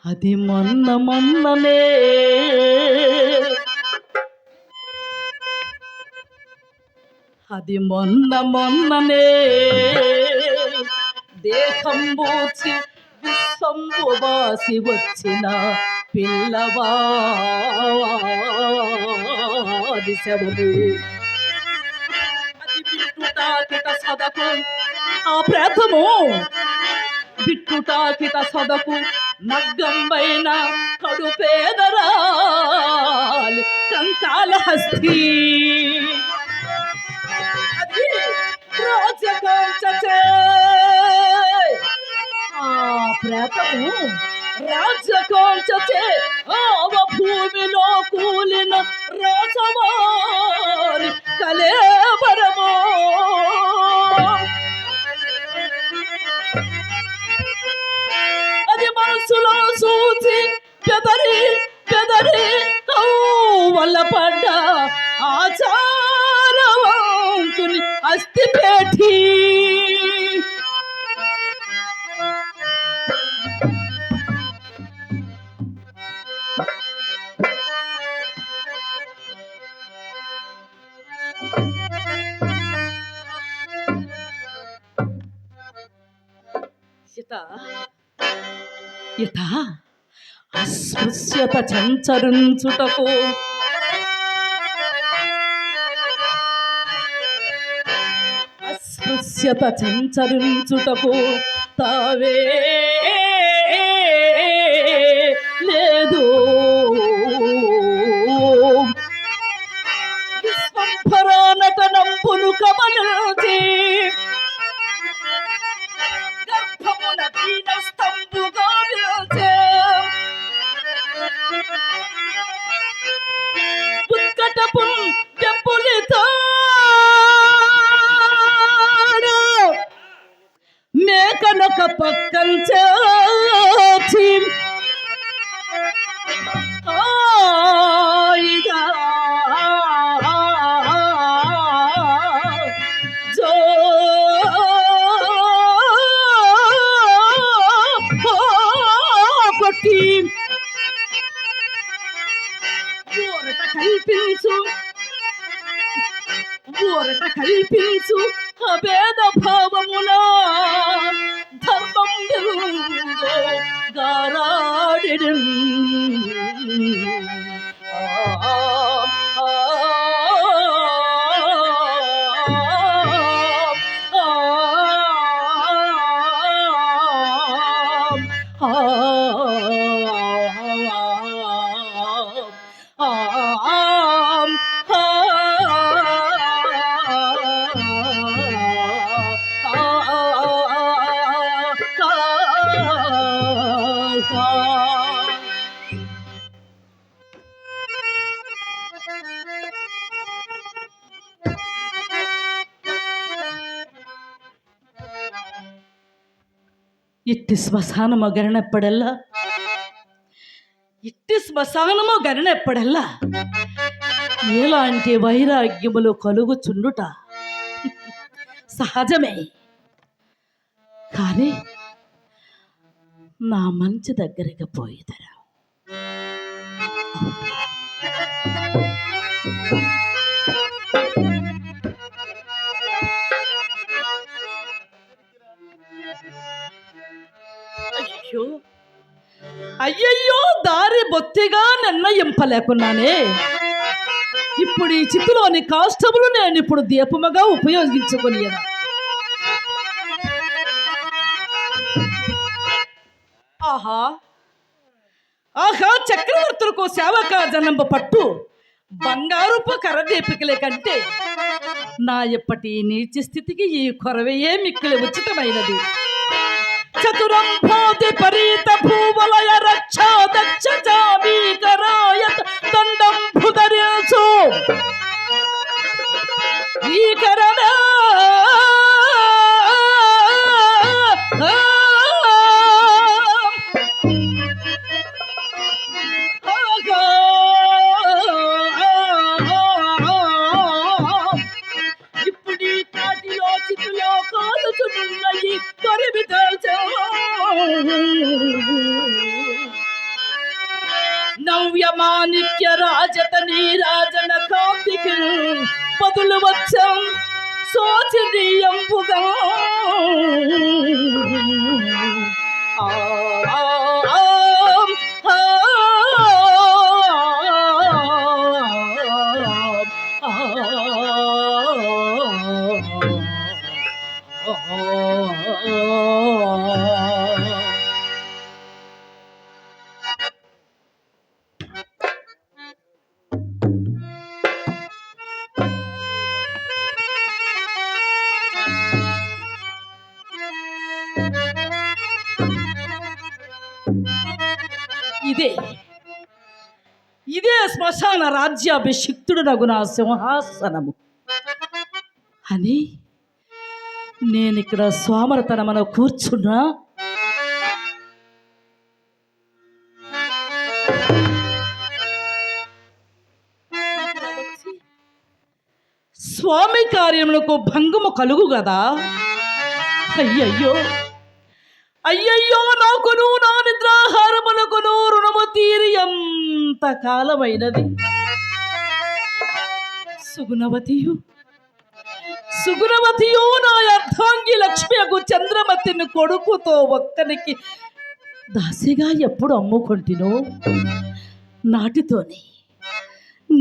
అది మొన్ననే మొన్ననే దేహంబూచి విశ్వంబు వాసి వచ్చిన పిల్లవాడి శవుడు. అది బిట్టుటాకిట సదకు ఆ ప్రేతము బిట్టుటాకిట సదకు నగ్గంబైన కడుపేదరాలి కంకాళహస్తి. అది రాజకాంచే ఆ ప్రేతము రాజకాంచే ఆవ భూమిలో కూలిన రాజవారి కలేబరమో. అది మనసులో సూచి పెదరి వల్ల పడ్డ ఆచారవంతుని అస్థిపేఠి. యథ అస్పృశ్యత చంచరించుటకు తావే లేదు విశ్వంభరానటనంపును కమలచి గర్భమున దీనస్తంభుగా విరచే. ఉత్కటపు చెప్పులితో మేకనొక పక్కం చేచి అభేద భావముల ధర్మం గారాడి ఇట్టి శ్మశానము గరణెప్పడల్లా ఎలాంటి వైరాగ్యములు కలుగుచుండుట సహజమే. కానీ నా మంచి దగ్గరికి పోయిదరా. అయ్యయ్యో దారి బొత్తిగా నిర్ణయింపలేకున్నానే. ఇప్పుడు ఈ చిత్తులోని కాష్టములు నేను ఇప్పుడు దీపముగా ఉపయోగించుకొని ఆహా ఆహా చక్రవర్తులకు సేవకాజనంబ పట్టు బంగారుపు కరదీపికలే కంటే నా ఎప్పటి నీచ స్థితికి ఈ కొరవయే మిక్కిలి ఉచితమైనది. చతురంభోది పరీత భూవలయ రక్షా దక్ష చామీకరాయత దండం భుదరేసు ఈ కరమే ఇప్పుడు ఈ కాటిలో చితులో కాలుచున్నాయి కొరిమితో నవ్యమాణిక్య రాజత నీరాజన కాంతికి పదులు వచ్చం శోచనీయంబుగా ఇదే శ్మశాన రాజ్యాభిషిక్తుడు రఘునా సింహాసనము అని నేనిక్కడ సోమరతనమున కూర్చున్నా. స్వామి కార్యములకు భంగము కలుగు కదా. అయ్యయ్యో అయ్యయ్యో నాకును నా నిద్రాహారములకును రుణము తీరి ఎంత కాలమైనది. సుగుణవతియు నా అర్ధాంగి లక్ష్మియకు చంద్రమతిని కొడుకుతో ఒక్కనికి దాసిగా ఎప్పుడు అమ్ముకుంటినో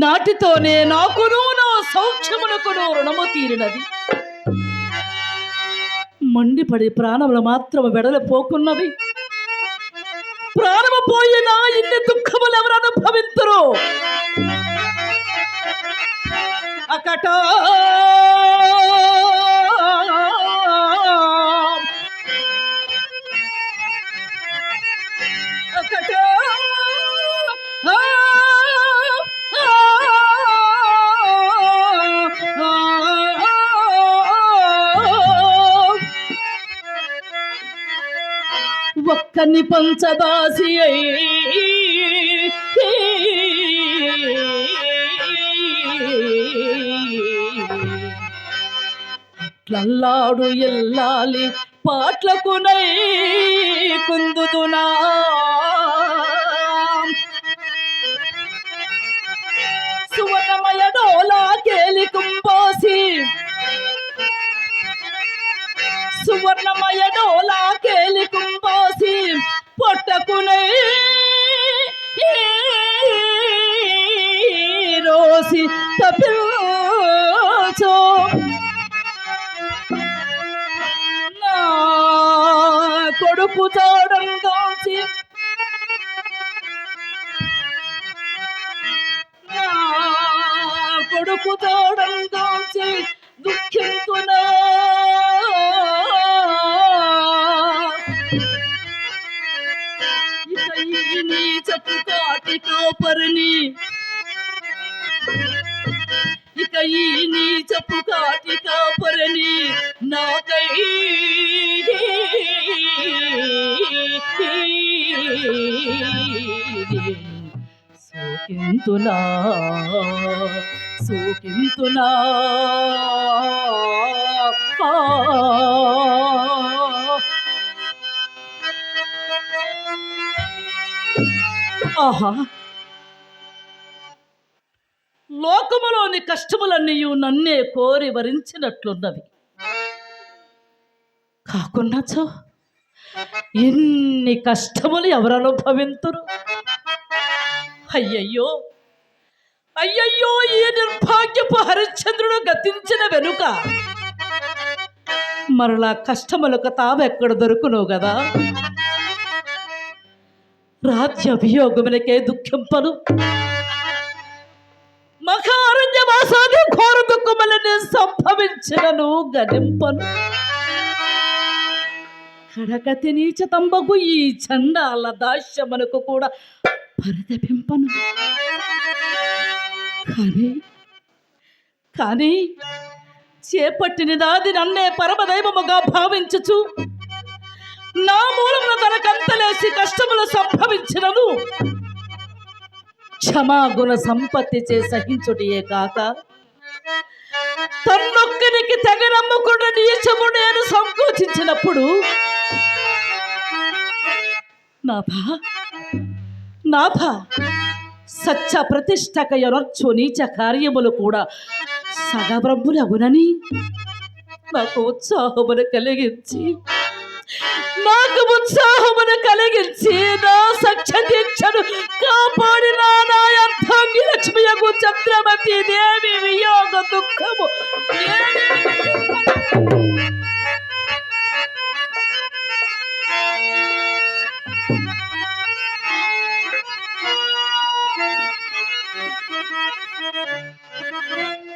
నాటితోనే నాకును నా సౌఖ్యమునకును రుణము తీరినది. మండిపడి ప్రాణములు మాత్రము వెడలిపోకున్నవి. ప్రాణము పోయినా ఇన్ని దుఃఖములు ఎవరు అనుభవింతురు? అకట ఒక్కని పంచదాసి అట్లల్లాడు ఎల్లాలి పాట్లకునై కుందుదునా సువర్ణమయ డోలా కేలి కుంపోసి ఎడోలా కేలి కుంబాసి పొట్టకునై రోసి తపిల్చో నా కొడుకు చూడం దోచి నా కొడుకు చూడం దోచి దుఃఖింతునా ఇక ఈ నీచపు కాటి కాపరిని ఇక ఈ నీచపు కాటి కాపరిని నాకై సోకింతునా సోకింతునా ఆహా లోకములోని కష్టములన్నీ నన్నే కోరి వరించినట్లున్నవి. కాకున్నాచో ఎన్ని కష్టములు ఎవరు అనుభవింతురు. అయ్యయ్యో అయ్యయ్యో ఈ నిర్భాగ్యపు హరిశ్చంద్రుడు గతించిన వెనుక మరలా కష్టములకు తావెక్కడ దొరుకును గదా. రాజ్యాభియోగమునకే దుఃఖింపను, మఖారణ్యవాసాది ఘోర దుఃఖములని సంభవించినను గనింపను. కడగతి నీచతంబగు ఈ చండాల దాస్యమునకు కూడా పరితపింపను. కానీ చేపట్టిన దాది నన్నే పరమదైవముగా భావించుచు నా మూలమున తనకంతలేసి కష్టములు సంభవించినను క్షమాగుణ సంపత్తి చే సహించుటియే కాక తన్నొక్కనికి తెగ నమ్ముకున్న నీచము నేను సంకోచించినప్పుడు నాథ సత్య ప్రతిష్టక యొనర్చు నీచ కార్యములు కూడా సగబ్రహ్ములగునని నాకు ఉత్సాహమును కలిగించి నా సఖ్య దీక్షను కాపాడిన నా అర్థాంగి లక్ష్మియకు చంద్రమతి దేవి వియోగ దుఃఖము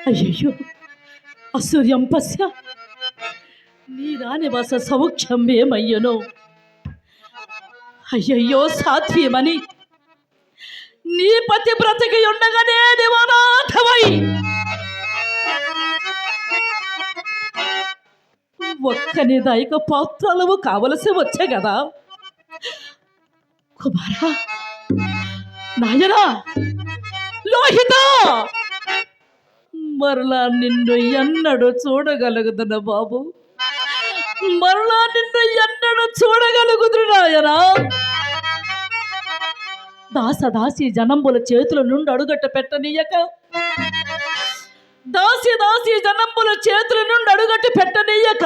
అయ్యయ్యో అసూర్యం పశ్య నీ రానివాస సౌఖ్యం ఏమయ్యనో. అయ్యయ్యో సాధ్యమని నీ పతి బ్రతికి ఉండగానే దేవనాథవై ఒక్కని దాయక పాత్రలవు కావలసి వచ్చే కదా. కుమారా నాయనా లోహిత మరలా నిన్ను ఎన్నడూ చూడగలుగుతున్న బాబు, మరలా నిన్ను ఎన్నడూ చూడగలుగుతురు నాయనా. దాసి జనంబుల చేతుల నుండి అడుగట్ట పెట్టనీయక దాసి జనంబుల చేతుల నుండి అడుగట్టు పెట్టనీయక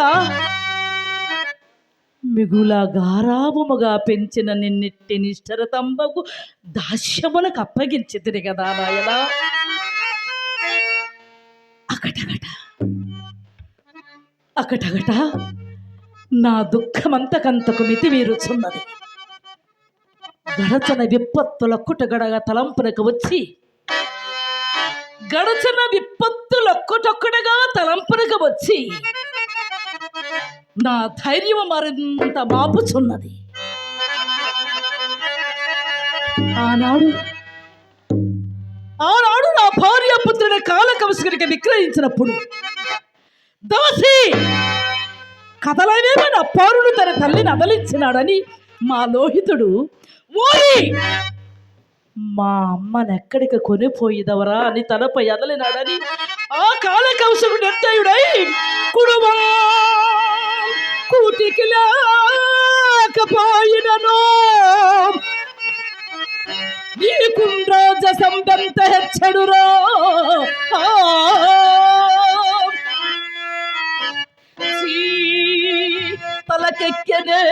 మిగుల గారాభముగా పెంచిన నిన్నిట్టి నిష్ఠర తంబకు దాస్యములకు అప్పగించితిరి కదా నాయనా. అకటగట నా దుఃఖమంతకంతకు మితి వీరుచున్నది. గడచన విపత్తుల కుటగడగా తలంపునకు వచ్చి నా ధైర్యం మరింత మాపుచున్నది. ఆనాడు నా భార్యాపుత్రుని కాలకవసునికి విక్రయించినప్పుడు దాసి కథలవేమో నా పౌరుడు తన తల్లిని అదలించినాడని మా లోహితుడు ఓయ్ మా అమ్మనెక్కడికి కొనిపోయిదవరా అని తనపై అదలినాడని ఆ కాలకవసుడు నిర్దయుడై కుడువా కూటికి లేకపోయినను నీకుండ్రాజ సంబంత హెచ్చడురా తలకెక్కనే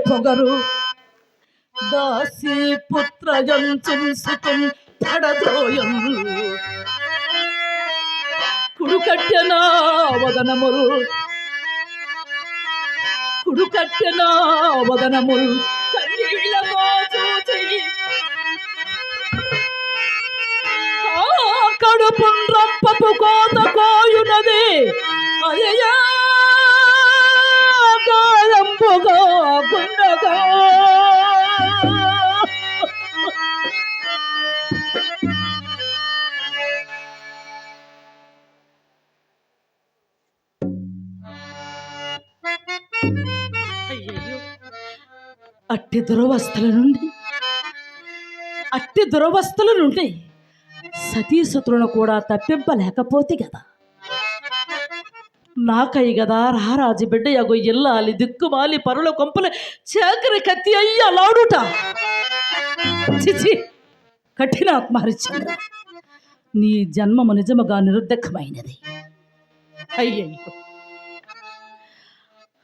పొగరు దాసి పుత్రజంచుసుకుని పడదోయం కుడుకట్టెన వదనములు కన్నీళ్ళతో చూచి కడుపు రంపపు కోత కోయునది అయ్యా గాయంపుగా గుండగా అట్టి దురవస్థల నుండి సతీసుతులను కూడా తప్పింపలేకపోతే కదా నాకై గదా రారాజు బిడ్డ యగు ఇల్లాలి దిక్కుమాలి పరుల కొంపలు చేకరి కత్తి అయ్యి అలాడుట చిచి కఠిన ఆత్మహరిచంద్ర నీ జన్మము నిజముగా నిరుద్ధకమైనది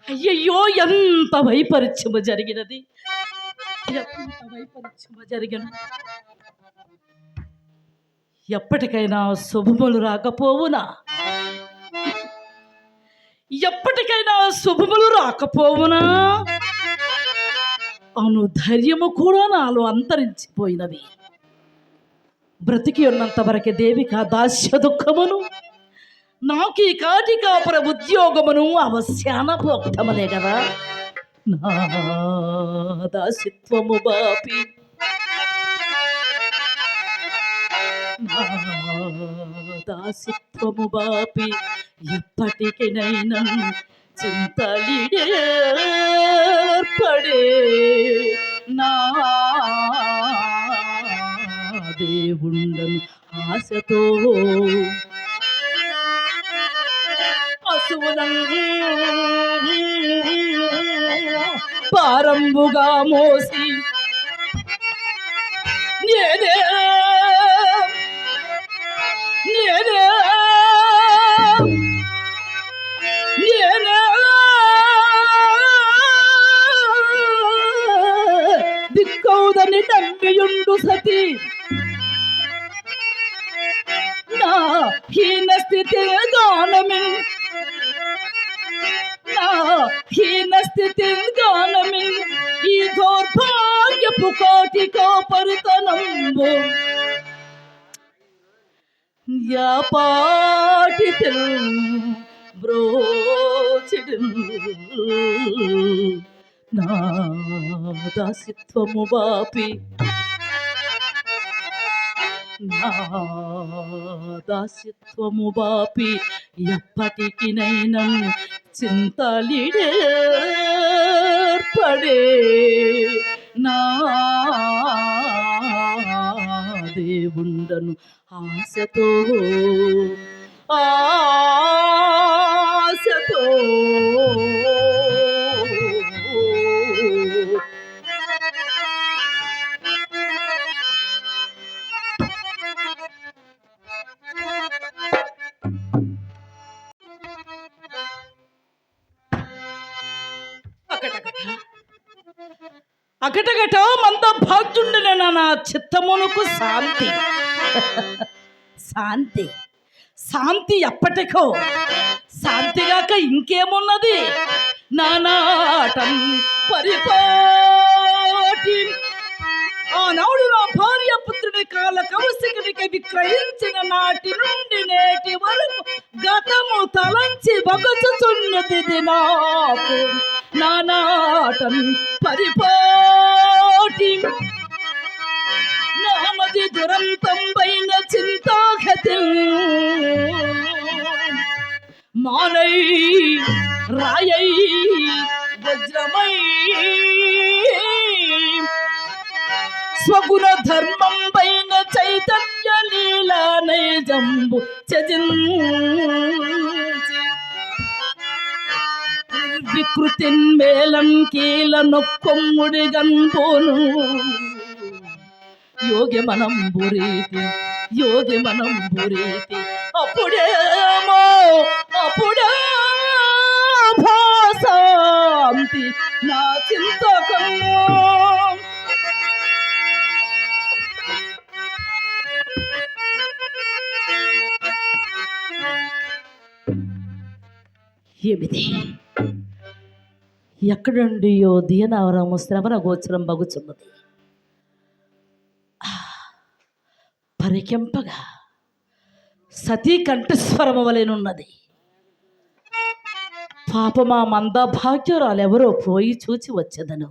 అయ్యయ్యో ఎంత వైపరీత్యము జరిగినది ఎప్పటికైనా శుభములు రాకపోవునా అవును ధైర్యము కూడా నాలో అంతరించిపోయినవి బ్రతికి ఉన్నంత వరకే దేవిక దాస్య దుఃఖమును నాకు ఈ కాటికాపుర ఉద్యోగమును అవశ్యాన భోక్తమలే కదా నా దాసిత్వము బాపి ఎప్పటికినైనా చింతలిడేర్పడే నా దేవుండను ఆశతో పారంబుగా మోసి నేనే దిక్కౌదని నమ్మియుండు సతి నా హీన స్థితి గానమి ఈ దౌర్భాగ్యపు కోటికో పరితనంబు యాపాటి బ్రోచిడు నా దాసిత్వము బాపి ఎప్పటికినైనా చింతలిడేర్పడే నా దేవుండను ఆశతో అకటగట మంద భాగ్యుండిన నా చిత్తమునకు శాంతి ఎప్పటికో శాంతిగాక ఇంకేమున్నది నానాటం పరిపాటి ఆనాడు నా భార్య పుత్రుడి కాల కౌశికుడికి విక్రయించిన నాటి నుండి నేటి వరకు గతము తలంచి బగచుచున్నది నాకు నానాటం పరిపాటి నామది దురంతం పైన చింతాగతి మానై రాయై వజ్రమై స్వగుణ ధర్మం పైన చైతన్య లీలా నైజంబు చజించి వికృతిన్మేలం కీల నొక్కొమ్ముడి గన్పోను యోగి మనం బురీతి అప్పుడే భాసాంతి నా చింతకము. ఏమిది ఎక్కడుండియో దీనావరము శ్రవణ గోచరం బగుచున్నది. పరికెంపగా సతీ కంఠస్వరము వలెనున్నది. పాపమా మంద భాగ్యురాలెవరో పోయి చూచి వచ్చేదను.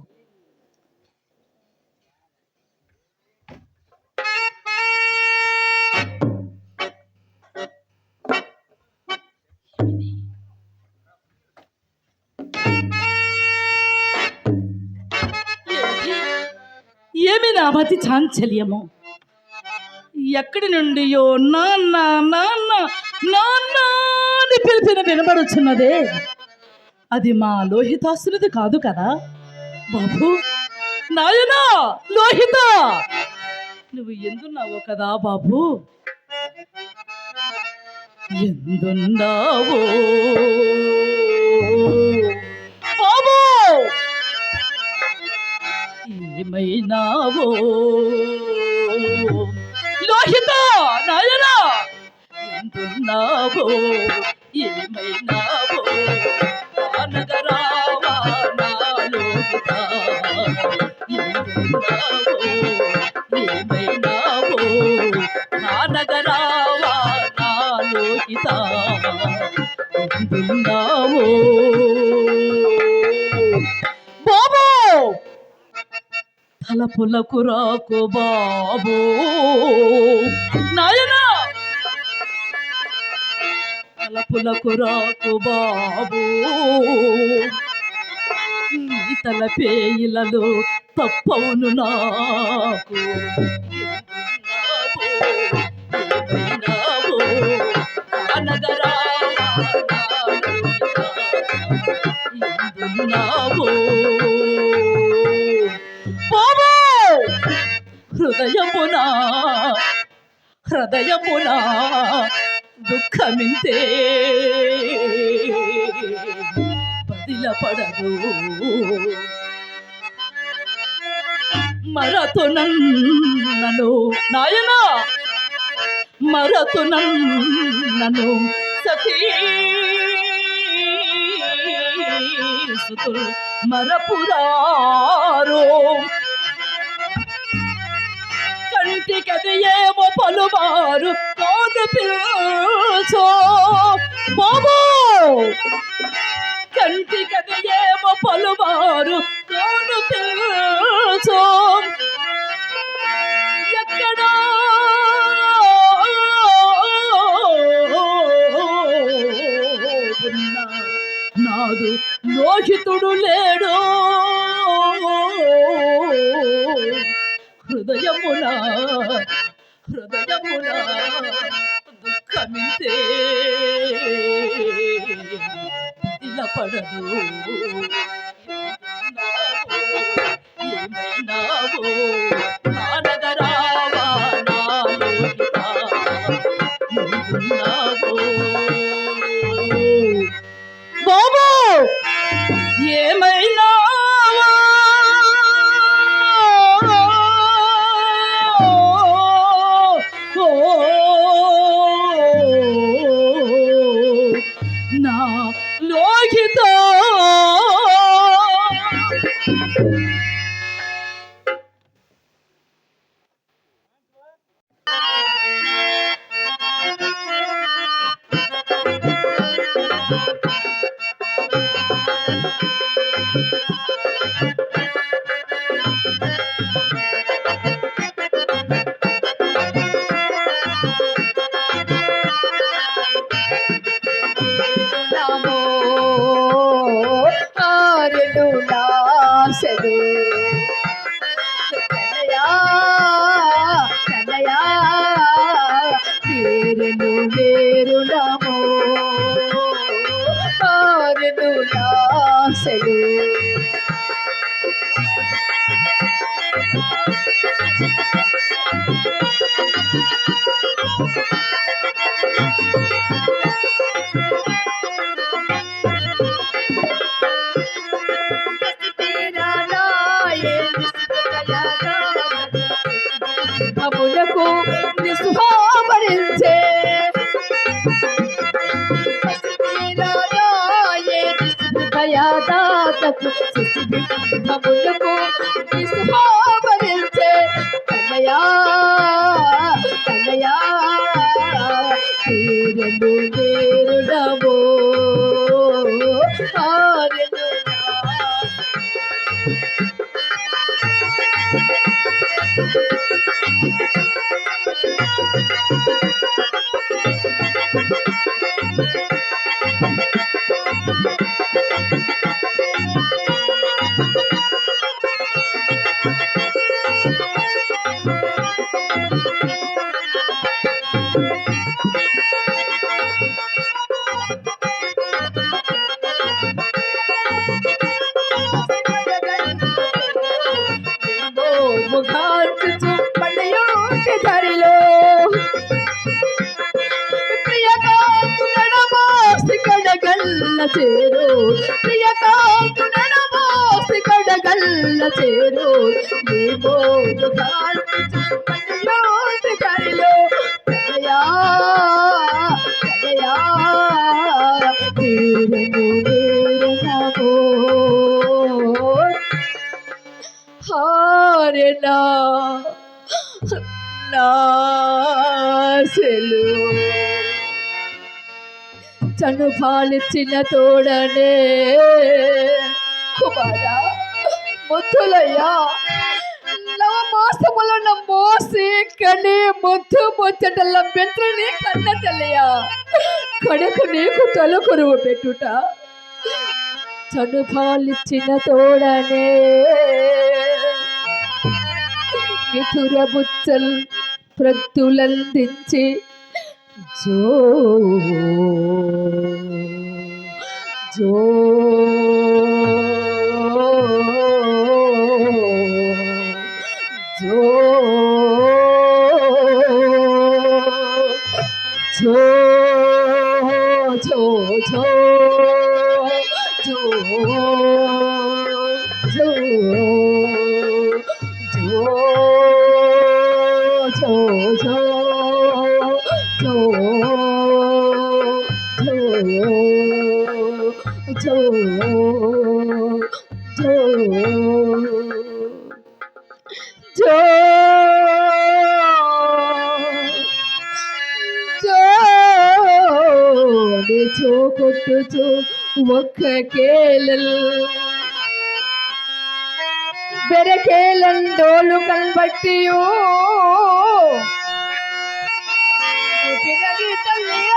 ఏమి నా మతి చాంచల్యము! ఎక్కడి నుండియో నాన్న నాన్న నాన్న అని పిలిపిన వినబడుచున్నదే. అది మా లోహితాసునిది కాదు కదా బాబు? నాయనా లోహిత, నువ్వు ఎందున్నావో కదా బాబు? ఎందున్నావో బాబు? ఏమైనావో లోహిత నాయనా, ఎందున్నావో ఏమైనావో నగరావా నా లోహిత, ఎందున్నావో ఏమైనావో నగరావా నా లోహిత, ఎందున్నావో బాబు? తలపులకు రాకు బాబు నాయనా, తలపులకు రాకు బాబు. నీ తలపేయిలలో తప్పవును నాకు. ఏమైనావో అనగరా ఎందున్నావో బాబు? హృదయమునా హృదయమునా దుఃఖమింతే బదిలపడదు. మరతునన్నను నాయనా, మరతునన్నను సఖీ సుతులు మరపురారో. కంటికది ఏమో పలుమారు కాదు పిలుచో బాబు, కంటికది ఏమో పలుమారు కాదు పిలుచో. ఎక్కడా నాదు లోహితుడు లేడు. హృదయమున హృదయమున దుఃఖమింతే పడదు. ఏమైనావో నగరావా నా లోహిత, ఎందున్నావో బాబు? ఏమైనావా నా లోహిత. తీరెను వేరుడమో ఆరెను నాశలు. దాతకు శిశుభిన్నములకు నిస్పావరించే కన్నయా కన్నయా తీరను నేరుడవో ఆరెను ముఖార్చుచు పడయోటి ధరిలో ప్రియకాంతు నడమాసి కడగల్ల చేరు ప్రియకాంతు నడమాసి కడగల్ల చేరు ఏమో ముఖార్చుచు పడయోటి ధరిలో కదయా కదయా తీరను వేరనవో హారెనా నాసెలు చనుపాలిచ్చిన తోడనే కుమారా ముద్దులయ్యా నవమాసములను మోసి కని ముద్దు ముచ్చటల్ల బెంత్రుని కన్న తల్లియా కడుకు నీకు తొలకురువు పెట్టుట చనుపాలిచ్చిన తోడనే మిథుర బుచ్చల్ ప్రత్తులందించి జో జో జో జో జో జో జో జో కొట్టుచు ఒక్క కేలల్ ಬೆರಕೇಲಂಡೋಲು ಕಲ್ಬಟ್ಟಿಯೋ ಬಿರಗಿ ತಲ್ಲಿಯ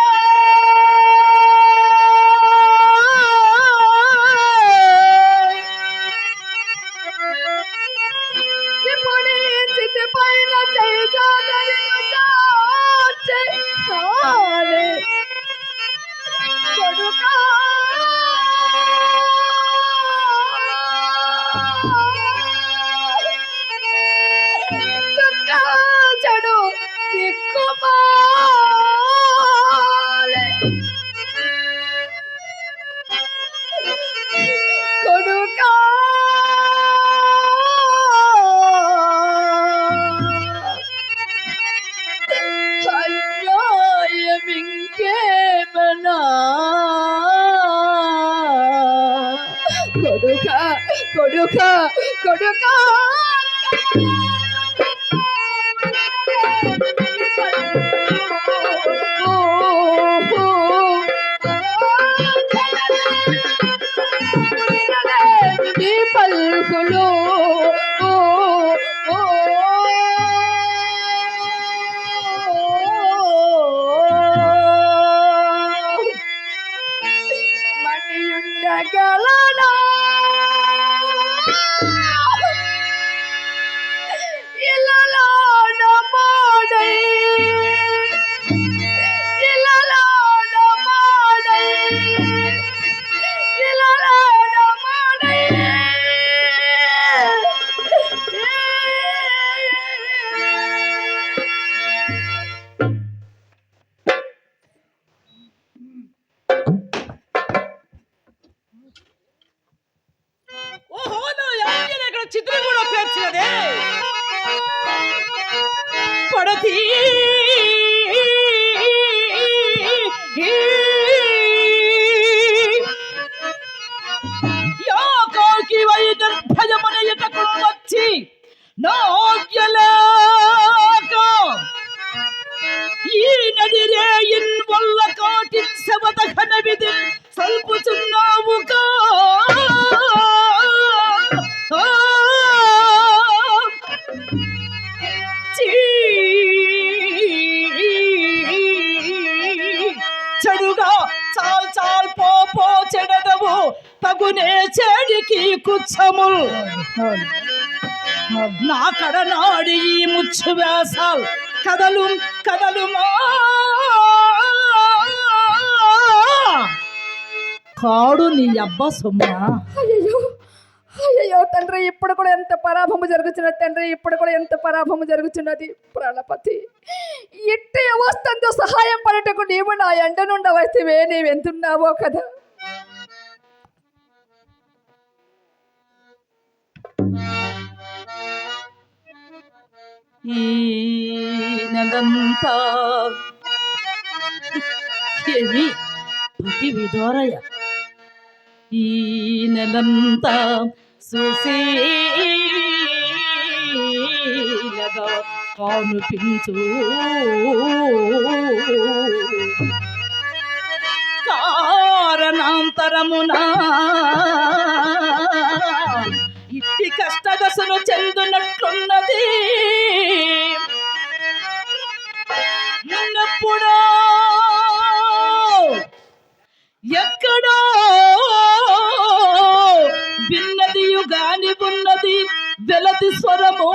ಪುಡಿ ಚಿತ್ತ ಪೈನ ಚೈಜಾದರಿನು ಚಾಚೆ ಹಾಲೆ ಕೊಡುಕಾ చెడు దిక్కుమాలే కొడుకా అన్యాయమింకేమనా కొడుకా కొడుకా కొడుకా పలుకులు మణియుండగలనా ఇలాడ మాడై ఇలాడ మాడై ఇలాడ మాడై ఓహో నా యాజ్ఞని అక్కడ చిత్రం కూడా పేర్చినదే పడతి దేవకి వై నిర్భయమునయటకు వచ్చి నాగ్యలేక ఈ నడిరే ఇన్ వల్ల కాటి శవదహన విధి సల్పుచున్నావుగా చెడుగా చాల్ చాల్ పో చెడదవు తగునే చెడికి కుచ్చముల్ నా కడనాడి ఈ ముచ్చు వేసాల్ కదలుమా కాడు నీ అబ్బ సొమ్మా. అయ్యో అయ్యో తండ్రి, ఇప్పుడు కూడా ఎంత పరాభము జరుగుతున్నది తండ్రి, ఇప్పుడు కూడా ఎంత పరాభము జరుగుతున్నది. ప్రాణపతి, ఎట్టి అవస్థంతో సహాయం పడటకు నీవు నా ఎండ నుండి వస్తేవే నీవెంతున్నావో కదా. ఈ నెలంతా ఏమి పతి విధోరయ ఈ నెలంతా సుశీలగా కానుపించు కారణాంతరమునా ఇట్టి కష్టదశను చెందునట్లున్నది. నిన్నెప్పుడో ఎక్కడో విన్నదియు గాని ఉన్నది వెలది స్వరము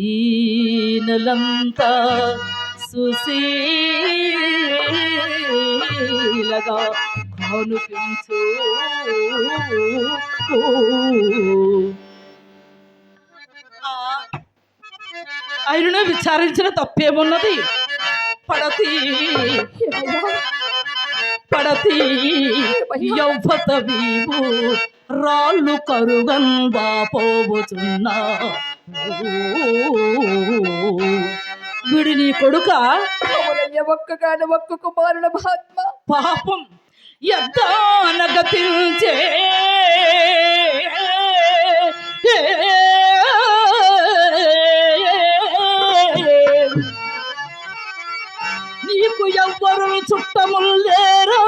ఈ నెలంతా సుశీలగా కానుపించు. ఆయనను విచారించిన తప్పేమున్నది. పడతి యౌవత వీవు రాళ్ళు కరుగంగా పోవుచున్నా. వీడు నీ కొడుక? ఒక్కగాని ఒక్క కుమారుల మహాత్మ పాపం యద్దానగతించే నీకు ఎవ్వరు చుట్టములేరా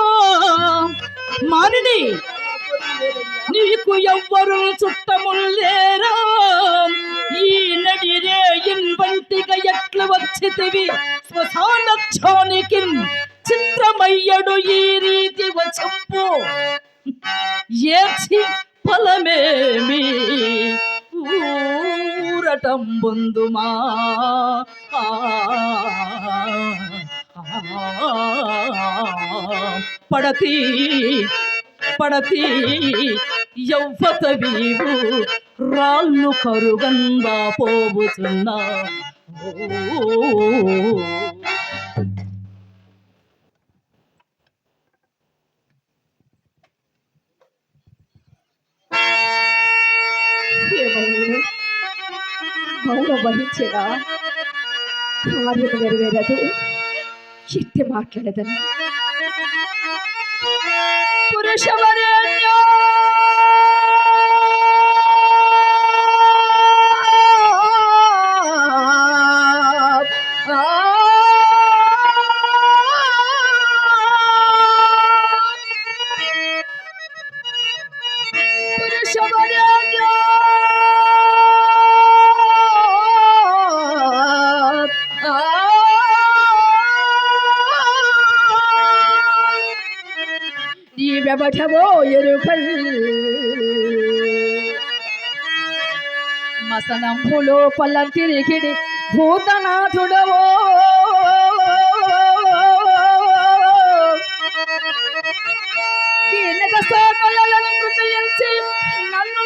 మానిని, నీకు ఎవ్వరు చుట్టములేరా. ఈ నడిరే ఇన్వంటిగా ఎట్లు వచ్చితివి శ్మశానక్షోనికి చిత్రమయ్యడు ఈ రీతి వచ్చంపు ఏచి ఫలమేమి ఊరటం బొందుమా. పడతి యౌవత వీవు రాళ్ళు కరుగంగా పోవుచున్నా. మౌనం వహించేదా కార్యం నెరవేరదు. చిట్టి మాట్లాడదని పురుషవరేణ్య వెబటవో ఎరుకల్ మసనంబులో పల్లం తిరిగిడి భూతనాథుడవో దీనక సకలను కృతయించి నన్ను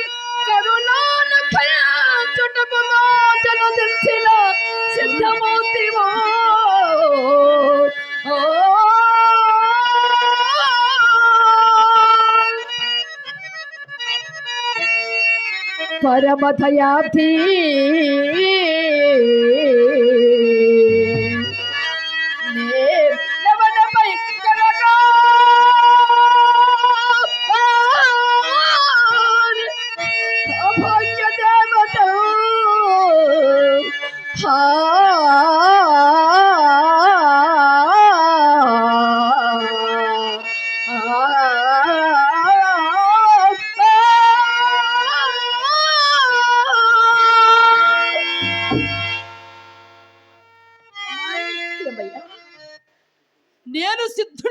కరుణాన చుటకు మాటను తెచ్చిన సిద్ధమూర్తివో. పరమదయాబ్ధి లవణపై కరగా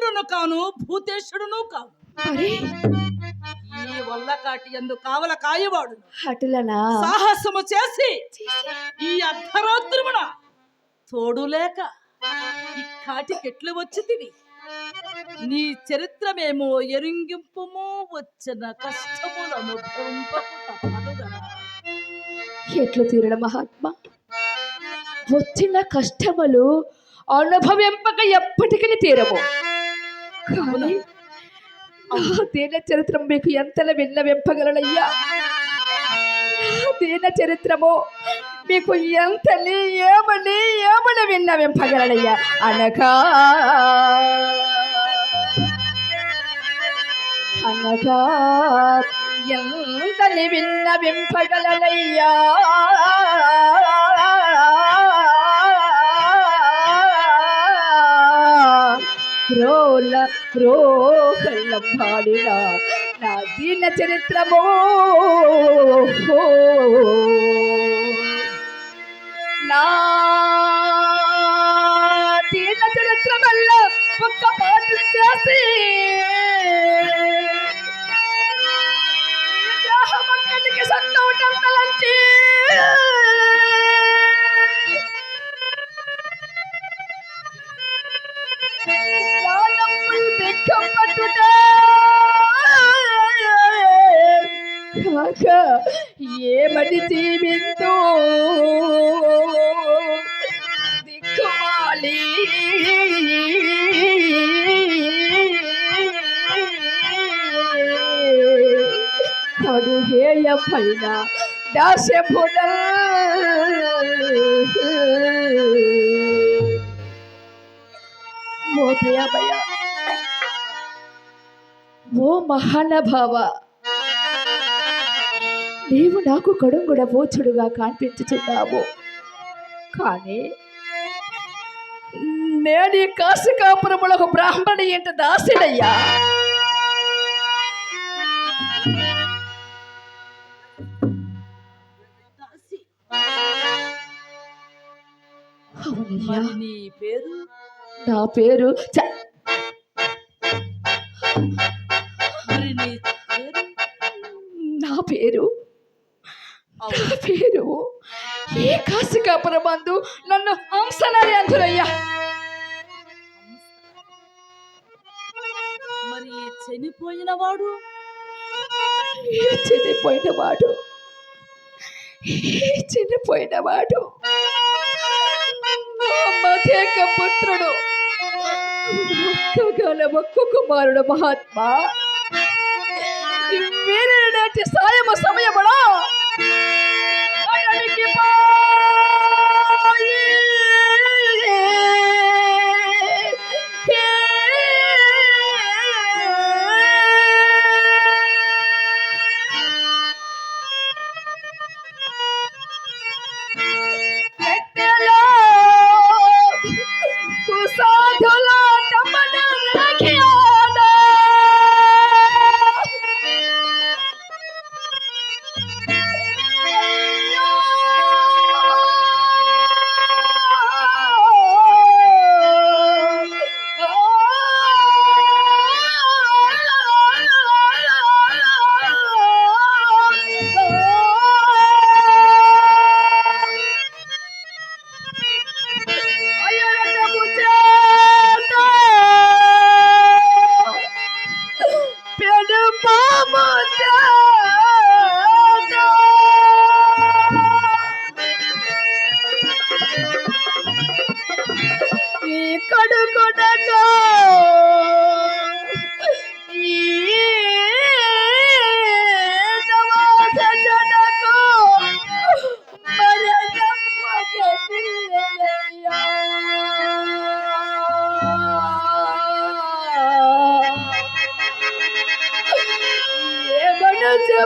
భూతేశ్వరును కాను భూతేశ్వరును కాను. మరి ఈ వల్ల కాటి ఎందు కావల కాయవాడు అటులనా సాహసము చేసి ఈ అర్ధరాత్రిమున తోడు లేక ఈ కాటికెట్లు వచ్చితివి. నీ చరిత్రమేమో ఎరింగింపుము వచ్చిన కష్టములను భరింపకు తప్పదుగదా. ఎట్లు తీరడ మహాత్మా, వచ్చిన కష్టములు అనుభవింపక ఎప్పటికీ తీరము. కానీ ఆ దీన చరిత్రం మీకు ఎంతలా విన్నవింపగలనయ్యా. దీన చరిత్రము మీకు ఎంతని ఏమని విన్నవింపగలనయ్యా. అనగా ఎంతని విన్నవింపగలనయ్యా. రోగల్లం పాడిన నా దీన చరిత్రమో నా దీన చరిత్ర వల్ల ఒక్క పాట చేసి దేహమక్కడికి సన్నౌటం తలంచి ఏమని జీవింతో దిక్కుమాలి కడుహేయ పైన దాస్యభుడ మోదయమయ ఓ మహానుభావ, నీవు నాకు కడుంగుడ బోచుడుగా కనిపించుచున్నావు. కానీ నేను ఈ కాశికాపురములకు బ్రాహ్మణి ఇంటి దాసిడయ్యా. అవునయ్యా. నీ పేరు? నా పేరు మరి నీ పేరు? నా పేరు ఈ కాశికాపురమందు నన్ను హంసనారి అంటురయ్యా. మరి చనిపోయినవాడు? చనిపోయినవాడు మధేక పుత్రుడు, ఒక్క కుమారుడు మహాత్మా. వీరిని నాటి సాయమ సమయముడా అడవికి పోయి పెట్టెలో కుసాధుల తమ్మన రాఖియాడా.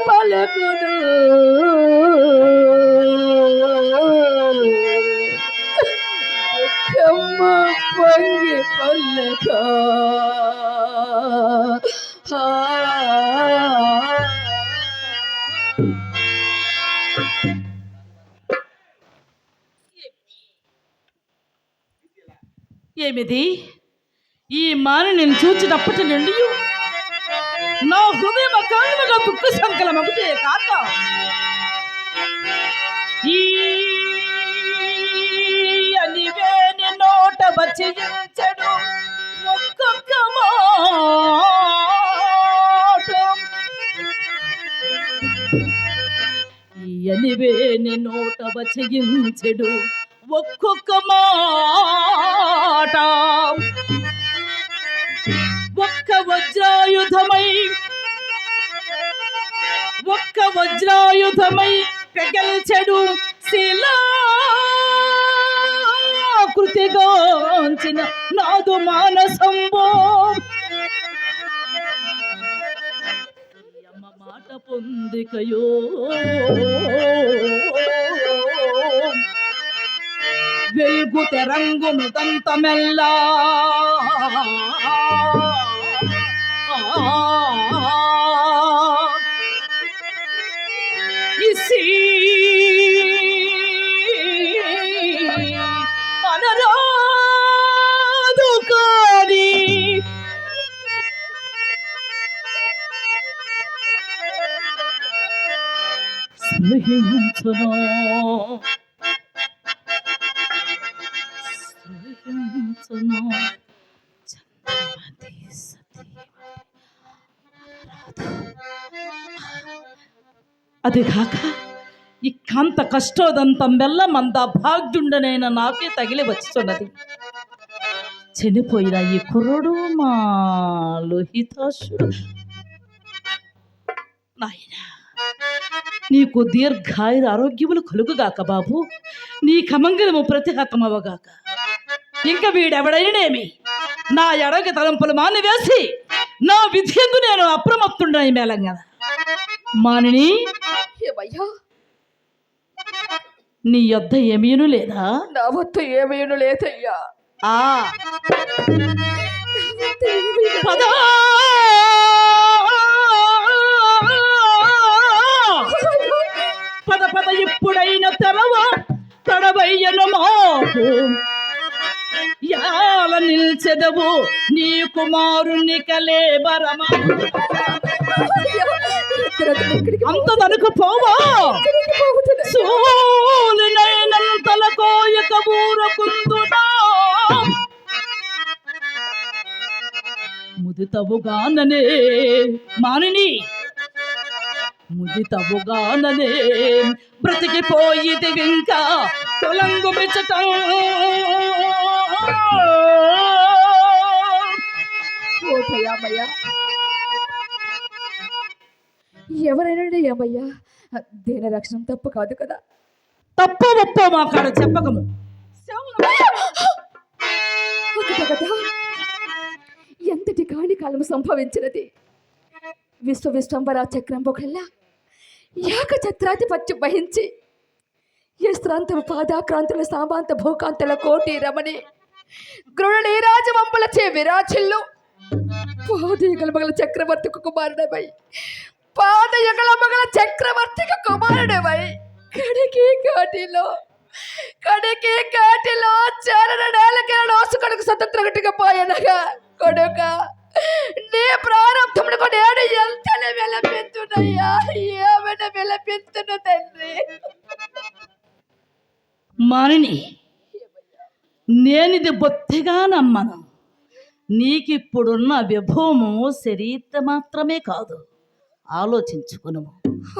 పలుకుడు దుఃఖమ్మ పొంగి పల్లక ఏమిది? ఈ మాని నేను చూచినప్పటి నుండి నా హృదయం అకారణంగా దుఃఖ సంకలమగుటే కాక ఈ అనివేని నోట వచ్చించడు ఒక్కొక్క మాట. ఈ అనివేని నోట వచ్చించడు ఒక్కొక్క మాట. ఒక్క వజ్రాయుధమై పెగల్చెడు శిలాకృతిగాంచిన నాదు మానసంబో. అమ్మ మాట పొందికయో వెల్గు తెరంగును దంతమెల్లా ఇసి అనరాదు కాని స్నేహించును అది కాక ఈ కాంత కష్టోదంతం బెల్ల మంద భాగ్యుండనైన నాకే తగిలి వచ్చున్నది. చనిపోయిన ఈ కుర్రుడు మా లోహితాశుడు. నాయనా నీకు దీర్ఘాయుర ఆరోగ్యములు కలుగుగాక బాబు. నీ కమంగళము ప్రతిహతమవగాక. ఇంకా వీడెవడైనేమి నా ఎడగ తలంపులు మానివేసి నా విధి ఎందు నేను అప్రమత్తుండని మేలంగా. మానిని ఏమయ్యా, నీ యొద్ద ఏమీను లేదా? నా వద్ద ఏమీను లేదయ్యా. ఆ పదా పద పద ఇప్పుడైన తెరవ తడవయ్యను మాకు యాల నిల్చెదవు నీ కుమారుని కలేబరమా. అంత తనకు పోవా సూలినైనంతల కోయక ఊరకుందునా. ముదితవుగాననే మానిని ముదితవుగాననే బ్రతికిపోయిది ఇంకా తొలంగు మెచ్చటం. ఓటయ్యామయ్యా, ఎవరైనా ఏమయ్యా, దేని రక్షణ తప్పు కాదు కదా. తప్పు ఒప్ప మా కాడ చెప్పకము. కదా ఎంతటి కాని కాలము సంభవించినది. విశ్వవిశ్వంబర చక్రంబు కల్లా యాక ఛత్రాధిపత్యం వహించి యస్త్రాంతము పాదాక్రాంతుల సామాంత భూకాంతుల కోటి రమణి గృహణి రాజవంపులచే విరాచిల్లు పాదయుగల మగల చక్రవర్తికి కుమారుడమై పాదయుగల మగల చక్రవర్తికి కుమారుడమై కడికి కాటిలో చరణ నేలకి నోసుకొడుకు స్వతంత్రగట్టుగా పోయనగా కొడుక నీ ప్రారంభమునకు నేను ఎంతనే విలపించునయ్యా, ఏమైనా విలపించును తండ్రి. మానిని నేనిది బొత్తిగా నమ్మను. నీకిప్పుడున్న విభవము శరీర మాత్రమే కాదు, ఆలోచించుకును.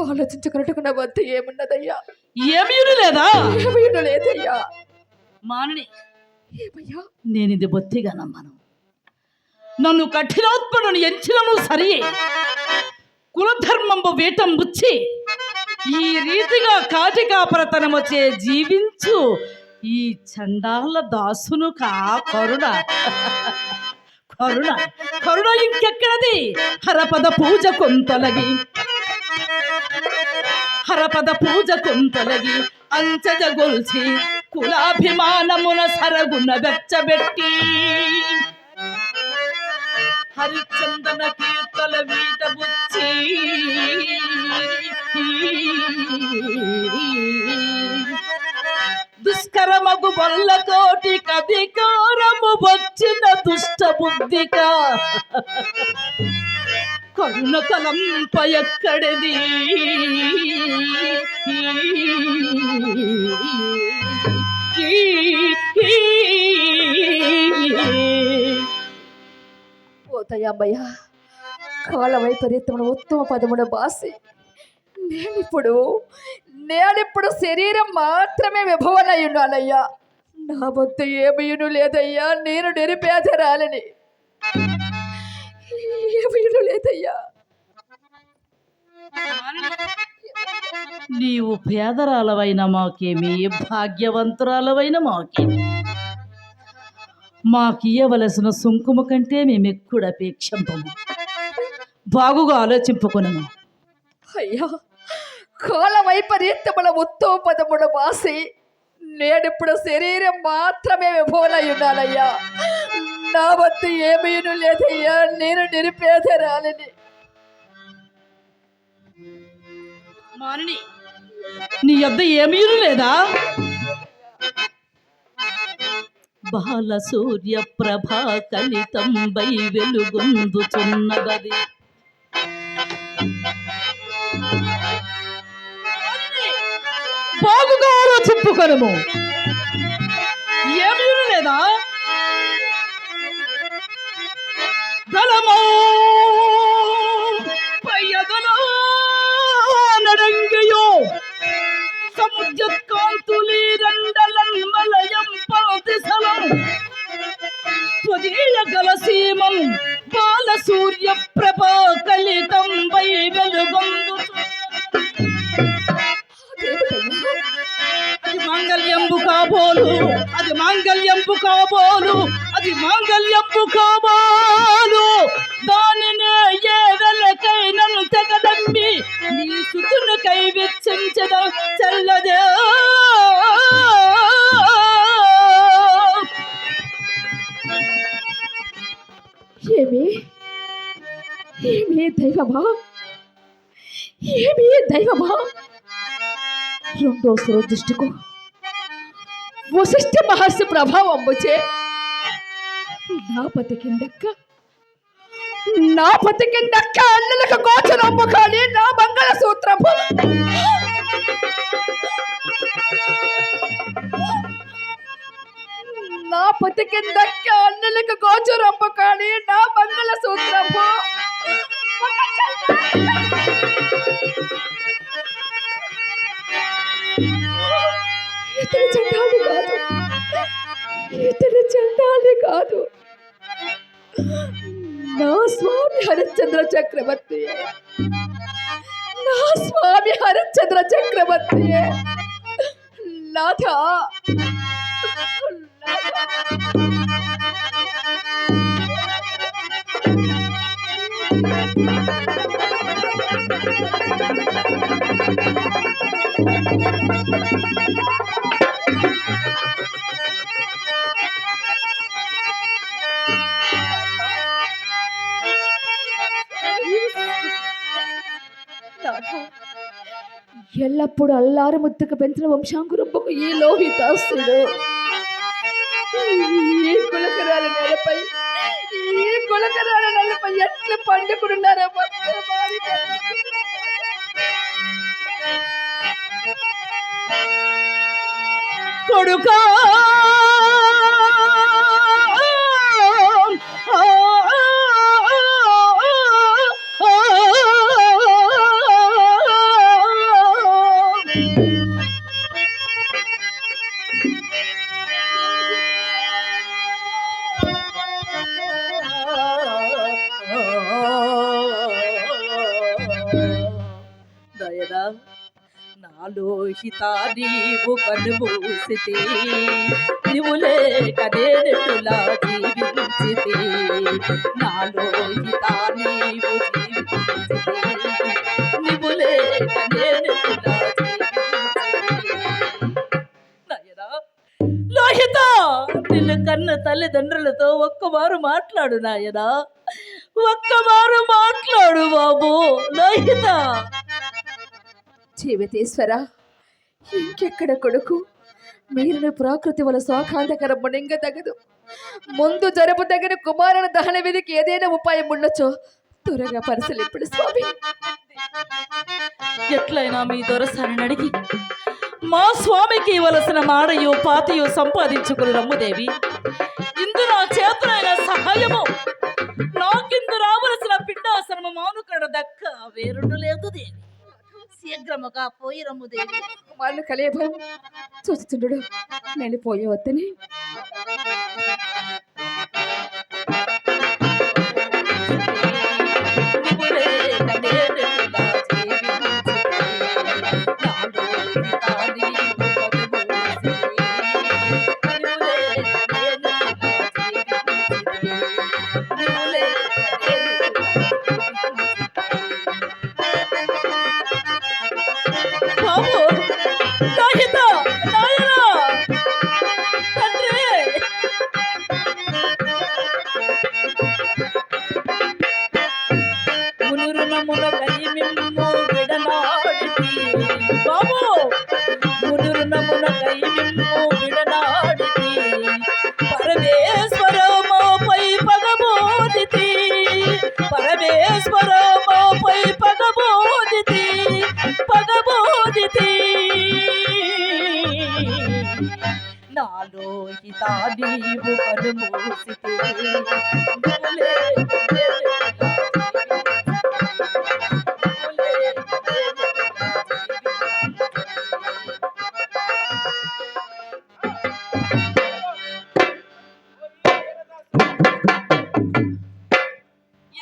ఆలోచించుకున్నట్టుకు నా వద్ద ఏమున్నదయ్యా? ఏమీను లేదా? ఏమీను లేదయ్యా. మానిని ఏమయ్యా? నేనిది బొత్తిగా నమ్మను. నన్ను కఠినాత్మను ఎంచినను సరి కులధర్మంబు వీటం బుచ్చి ఈ రీతిగా కాటికాపరతనమొచ్చే జీవించు ఈ చండాల దాసును కా కరుణ కరుణ కరుణ ఇంకెక్కడది? హరపద పూజ కొంతలగి అంచజ గొల్చి కులాభిమానమున సరగున వెచ్చబెట్టి హరిచందన కీర్తల వీట బుచ్చి దుష్కరమగు బల్లకోటి కధికారము వచ్చిన దుష్ట బుద్ధిక కరుణ కలంప ఎక్కడిది పోతాయమ్మయ్య కాళ్ళ వైపరీత్యమును ఉత్తమ పదమును బాసి నేనిప్పుడు శరీరం మాత్రమే విభవనై ఉన్నానయ్యా. నా వద్ద ఏమీను లేదయ్యా. నేను నిరుపేదరాలని. ఏమీను లేదయ్యా. నీవు పేదరాలవైన మాకేమి, భాగ్యవంతురాలవైన మాకేమి, మాకియ్యవలసిన సుంకుమ కంటే మేమెక్కుడ అపేక్షింపము. బాగుగా ఆలోచింపుకొనము. అయ్యా కాల వైపరీత్యముల ఉత్తమ పదమును బాసి నేనిప్పుడు శరీరం మాత్రమే విభవనై ఉన్నానయ్యా. నా వద్ద ఏమీను లేదయ్యా. నేను నిరుపేదరాలని. మానిని, నీ యొద్ద ఏమీను లేదా? బాల సూర్య ప్రభా కలితంబై వెలుగొందుచున్నది. బాగుగా ఆలోచింపుకొనుము. ఏమీను లేదా? దళమో పయ్యదలో నడంగియో సముద్రకాంతులి రండలన్ మలయం పల్దిసలం త్వదీయ గలసీమం బాల సూర్య ప్రభా కలితం వై వెలుగొందు. అది మాంగళ్యంబు కాబోలు, అది మాంగళ్యంబు కాబోలు, అది మాంగళ్యంబు కాబోలు. దానినే ఏ వెలకైనను తెగదమ్మి నీ సుతును కై వెచ్చించద చల్లదే. ఏమి ఏమి దైవమా, ఏమి దైవమా. రెండో దృష్టికు వశిష్ఠ మహర్షి ప్రభావం వచ్చే నా పతి కిందక్క అన్నలకు గోచరము కానీ నా మంగళ సూత్రము నా పతి కిందక్క అన్నలకు గోచరము కానీ నా మంగళ సూత్రము ఇతని చండాలి కాదు. నా స్వామి హరిశ్చంద్ర చక్రవర్తి, నా స్వామి హరిశ్చంద్ర చక్రవర్తి. నాథ ఎల్లప్పుడు అల్లారు ముద్దుకు పెంచిన వంశాంకురబ్బకు ఈ లోహితాస్తుడు ఈ కులకరాల నెలపై ఎట్లా పండుకున్నారో కొడుకా దయదా నాలో హిత నీవు కనుమూసితే నీవు లేక నేనెటులా జీవించితే. నాలో హిత నీవు జీవించితే నీవు లేక నేనెటులా జీవించితే. లోహిత, నిన్ను కన్న తల్లిదండ్రులతో ఒక్కమారు మాట్లాడు నాయనా, ఒక్కమారు మాట్లాడు బాబు. లోహిత, జీవితేశ్వర ఇంకెక్కడ కొడుకు, మీరును ప్రాకృతి వల్ల స్వాఖాంతకరం మునింగదగదు. ముందు జరుపుదగిన కుమారుల దహన విధికి ఏదైనా ఉపాయం ఉండొచ్చో త్వరగా పరిశీలింపుడు స్వామి. ఎట్లయినా మీ దొరసాని అడిగి మా స్వామికి ఇవ్వలసిన మాడయో పాతయో సంపాదించుకుని రమ్ముదేవి. ఇందు నా చేతులైన సహాయము నాకిందు రావలసిన పిండాసనము మానుకడ దక్క వేరుండు లేదు దేవి. శీఘ్రముగా పోయి రమ్ముదేవి. కుమారులు కలియభరం చూస్తుండడు నేను పోయే వద్దని. బాబు నాయన నాయనా తండ్రి మునురునమున కైమిమ్ము విడనాడితి. బాబు మునురునమున కైమిమ్ము విడనాడితి. పరమేశ్వరమోపై పగబోదితి. పరమేశ్వరమోపై పగబోదితి. పగబోదితి. నాలో హితా నీవు కనుమూసితే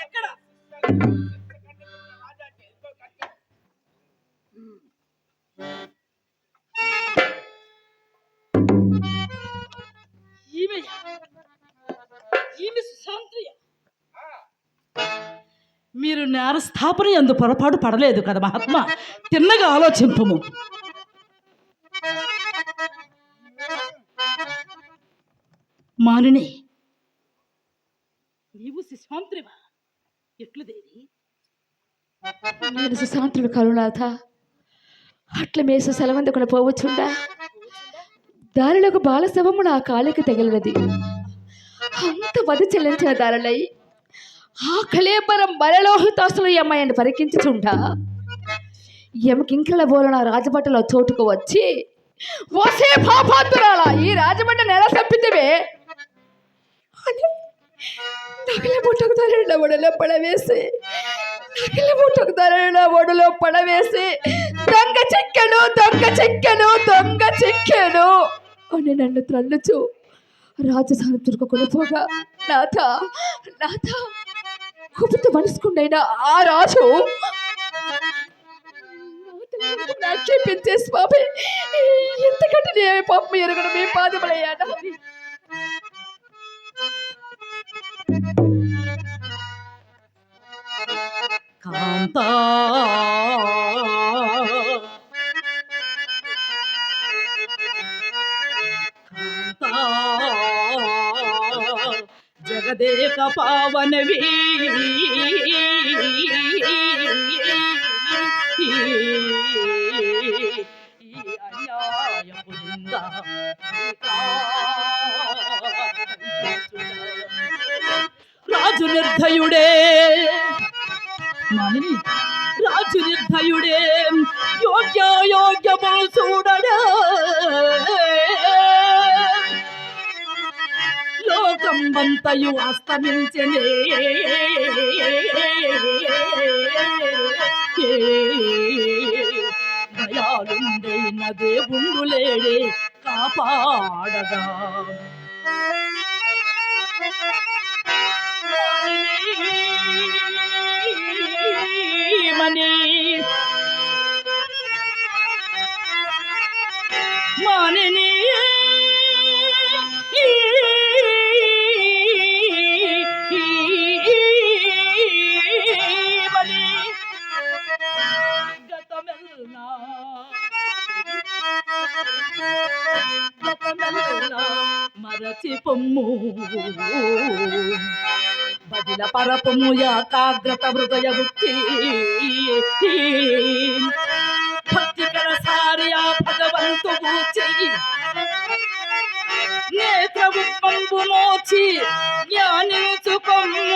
ఎక్కడ ఈమె సుశాంత్రియ. మీరు నేర స్థాపన ఎందు పొరపాటు పడలేదు కదా మహాత్మా. తిన్నగా ఆలోచింపము. మానిని నీవు సుశాంత్రివా? ఎట్లు దేవి? నేను సుశాంతుడు కరుణాథ. అట్ల మేసు సెలవందుకుని పోవచ్చుండా దారిలో ఒక బాలశవము నా కాలికి తగిలినది. అంత వది చెల్లించిన దారులై ఆ కళేబరం బలలోహితాసులు ఈ అమ్మాయిని పరికించుచుంటా ఎమకింకల బోల నా రాజభట్టలో చోటుకు వచ్చి వసే పాపాతురాలా ఈ రాజభట్టను ఎలా చంపితేవే అని నగల బుట్టకు ధరణ ఒడలో పడవేసి నగల బుట్టకు ధరణ ఒడలో పడవేసి దొంగ చిక్కెను దొంగ చిక్కెను దొంగ చిక్కెను అని నన్ను త్రల్లుచు రాజధాని తురుకుని పోగా నాథ నాథ కుపిత మనసుకుండైన ఆ రాజు నాకేపించే స్వామి ఎంతకంటే నే పాపం ఎరగడం మీ పాదములయ్యాడా. కాంతా జగదేక పావనవి రాజు నిర్దయుడే మానిని రాజు నిర్దయుడే యోగ్యము చూడడా లోకంబంతయు అస్తమించనే దయాలుండైన దేవుండు లేడే కాపాడగా మని మానిని మరచి పొమ్ము బదిల పరపము యాకాగ్రత హృదయ బుద్ధి భక్తికర సార్యా భగవ తంతువు చెయ్యి నేత్రము పంపు మోచి జ్ఞానించుకొమ్ము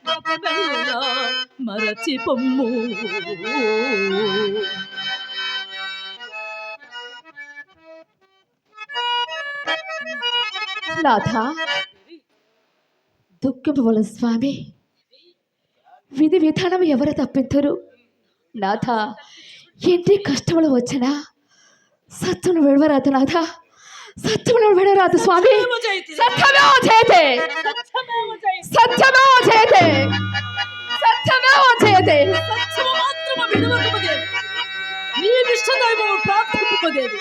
గతమెల్లా మరచి పొమ్ము. నాథ దుఃఖముల స్వామి విధి విధానం ఎవరు తప్పించరు. నాథ ఎన్ని కష్టములు వచ్చినా సత్యమును విడవరాదు నాథ, సత్యమును విడవరాదు స్వామి. సత్యమేవ జయతే, సత్యమేవ జయతే, సత్యమేవ జయతే. సత్యము మాత్రము విడవకముదేవి, నీ ఇష్టదైవము ప్రార్థింపదేవి.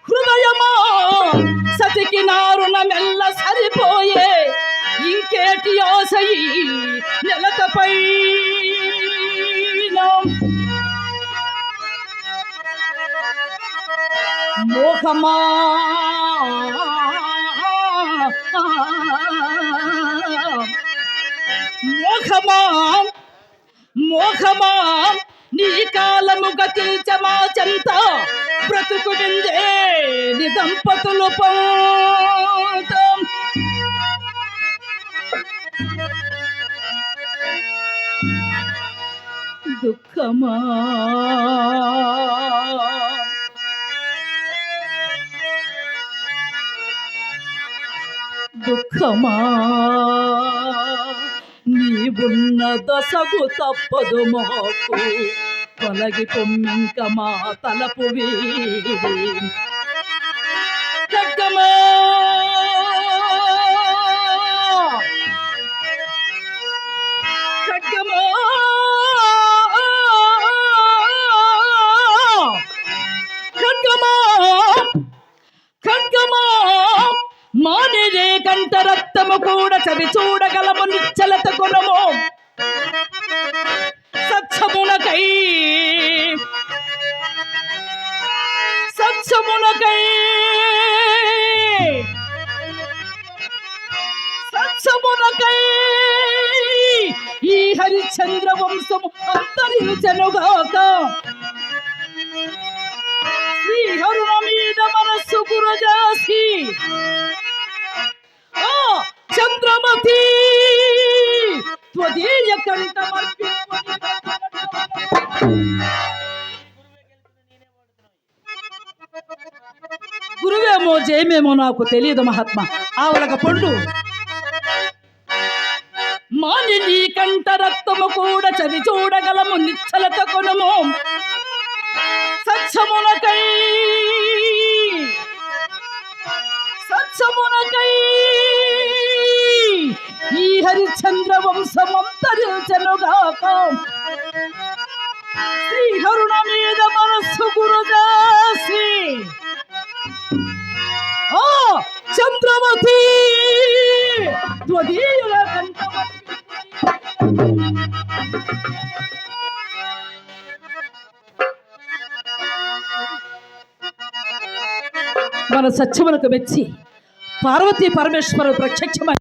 హృదయమా సతికి నారుణమెల్ల సరిపోయే ఇంకేటి ఆశయి నెలకపై మోహమా మోహమా మోహమా నీ కాలము గతించమా చెంత బ్రతుకు విందే ని దంపతులు పోతం. దుఃఖమా దుఃఖమా నీవున్న దశకు తప్పదు మాకు, తొలగి పొమ్మింక మా తలపు వీడి. ఖడ్గమా ఖడ్గమా ఖడ్గమా ఖడ్గమా మానిరే కంట రక్తము కూడా చవి చూడగలము నిచ్చలత గుణము. సత్యమునకై సత్యమునకై సత్యమునకై ఈ హరిశ్చంద్ర వంశము అంతరించెనుగాక. శ్రీహరుణ మీద మనస్సు గురజాసి చంద్రమతి త్వదీయ కంఠమర్పి. గురువేమో జయమేమో నాకు తెలియదు మహాత్మా. ఆవలక పండు మాని నీ కంఠ రక్తము కూడా చవి చూడగలము నిచ్చలత కొనము. సత్యమునకై సత్యమునకై ఈ హరిశ్చంద్ర వంశమంతరించెనుగాక. శ్రీహరుణ మీద మనస్సు గురుదాసి చంద్రమతి త్వదీయ కంఠమర్పి. మన సత్యమునకు మెచ్చి పార్వతీ పరమేశ్వరుడు ప్రత్యక్షమైన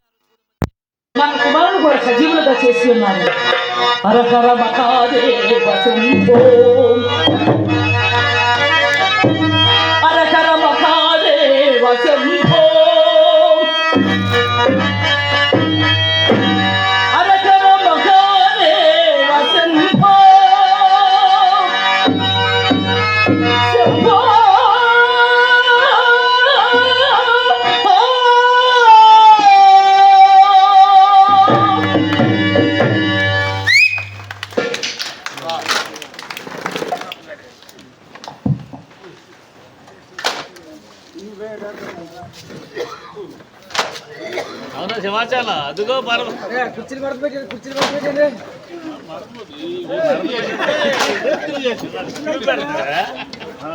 మన కుమారుడు కూడా సజీవులుగా చేసి ఉన్నారు. హరహర మహాదేవ శంభో, హరహర మహాదేవ శంభో, హరహర మహాదేవ శంభో శంభో. అవునా సమాచారం అదిగో కుర్చీలు పడుతుంది, కుర్చీలు పడుతుంది. ఆ.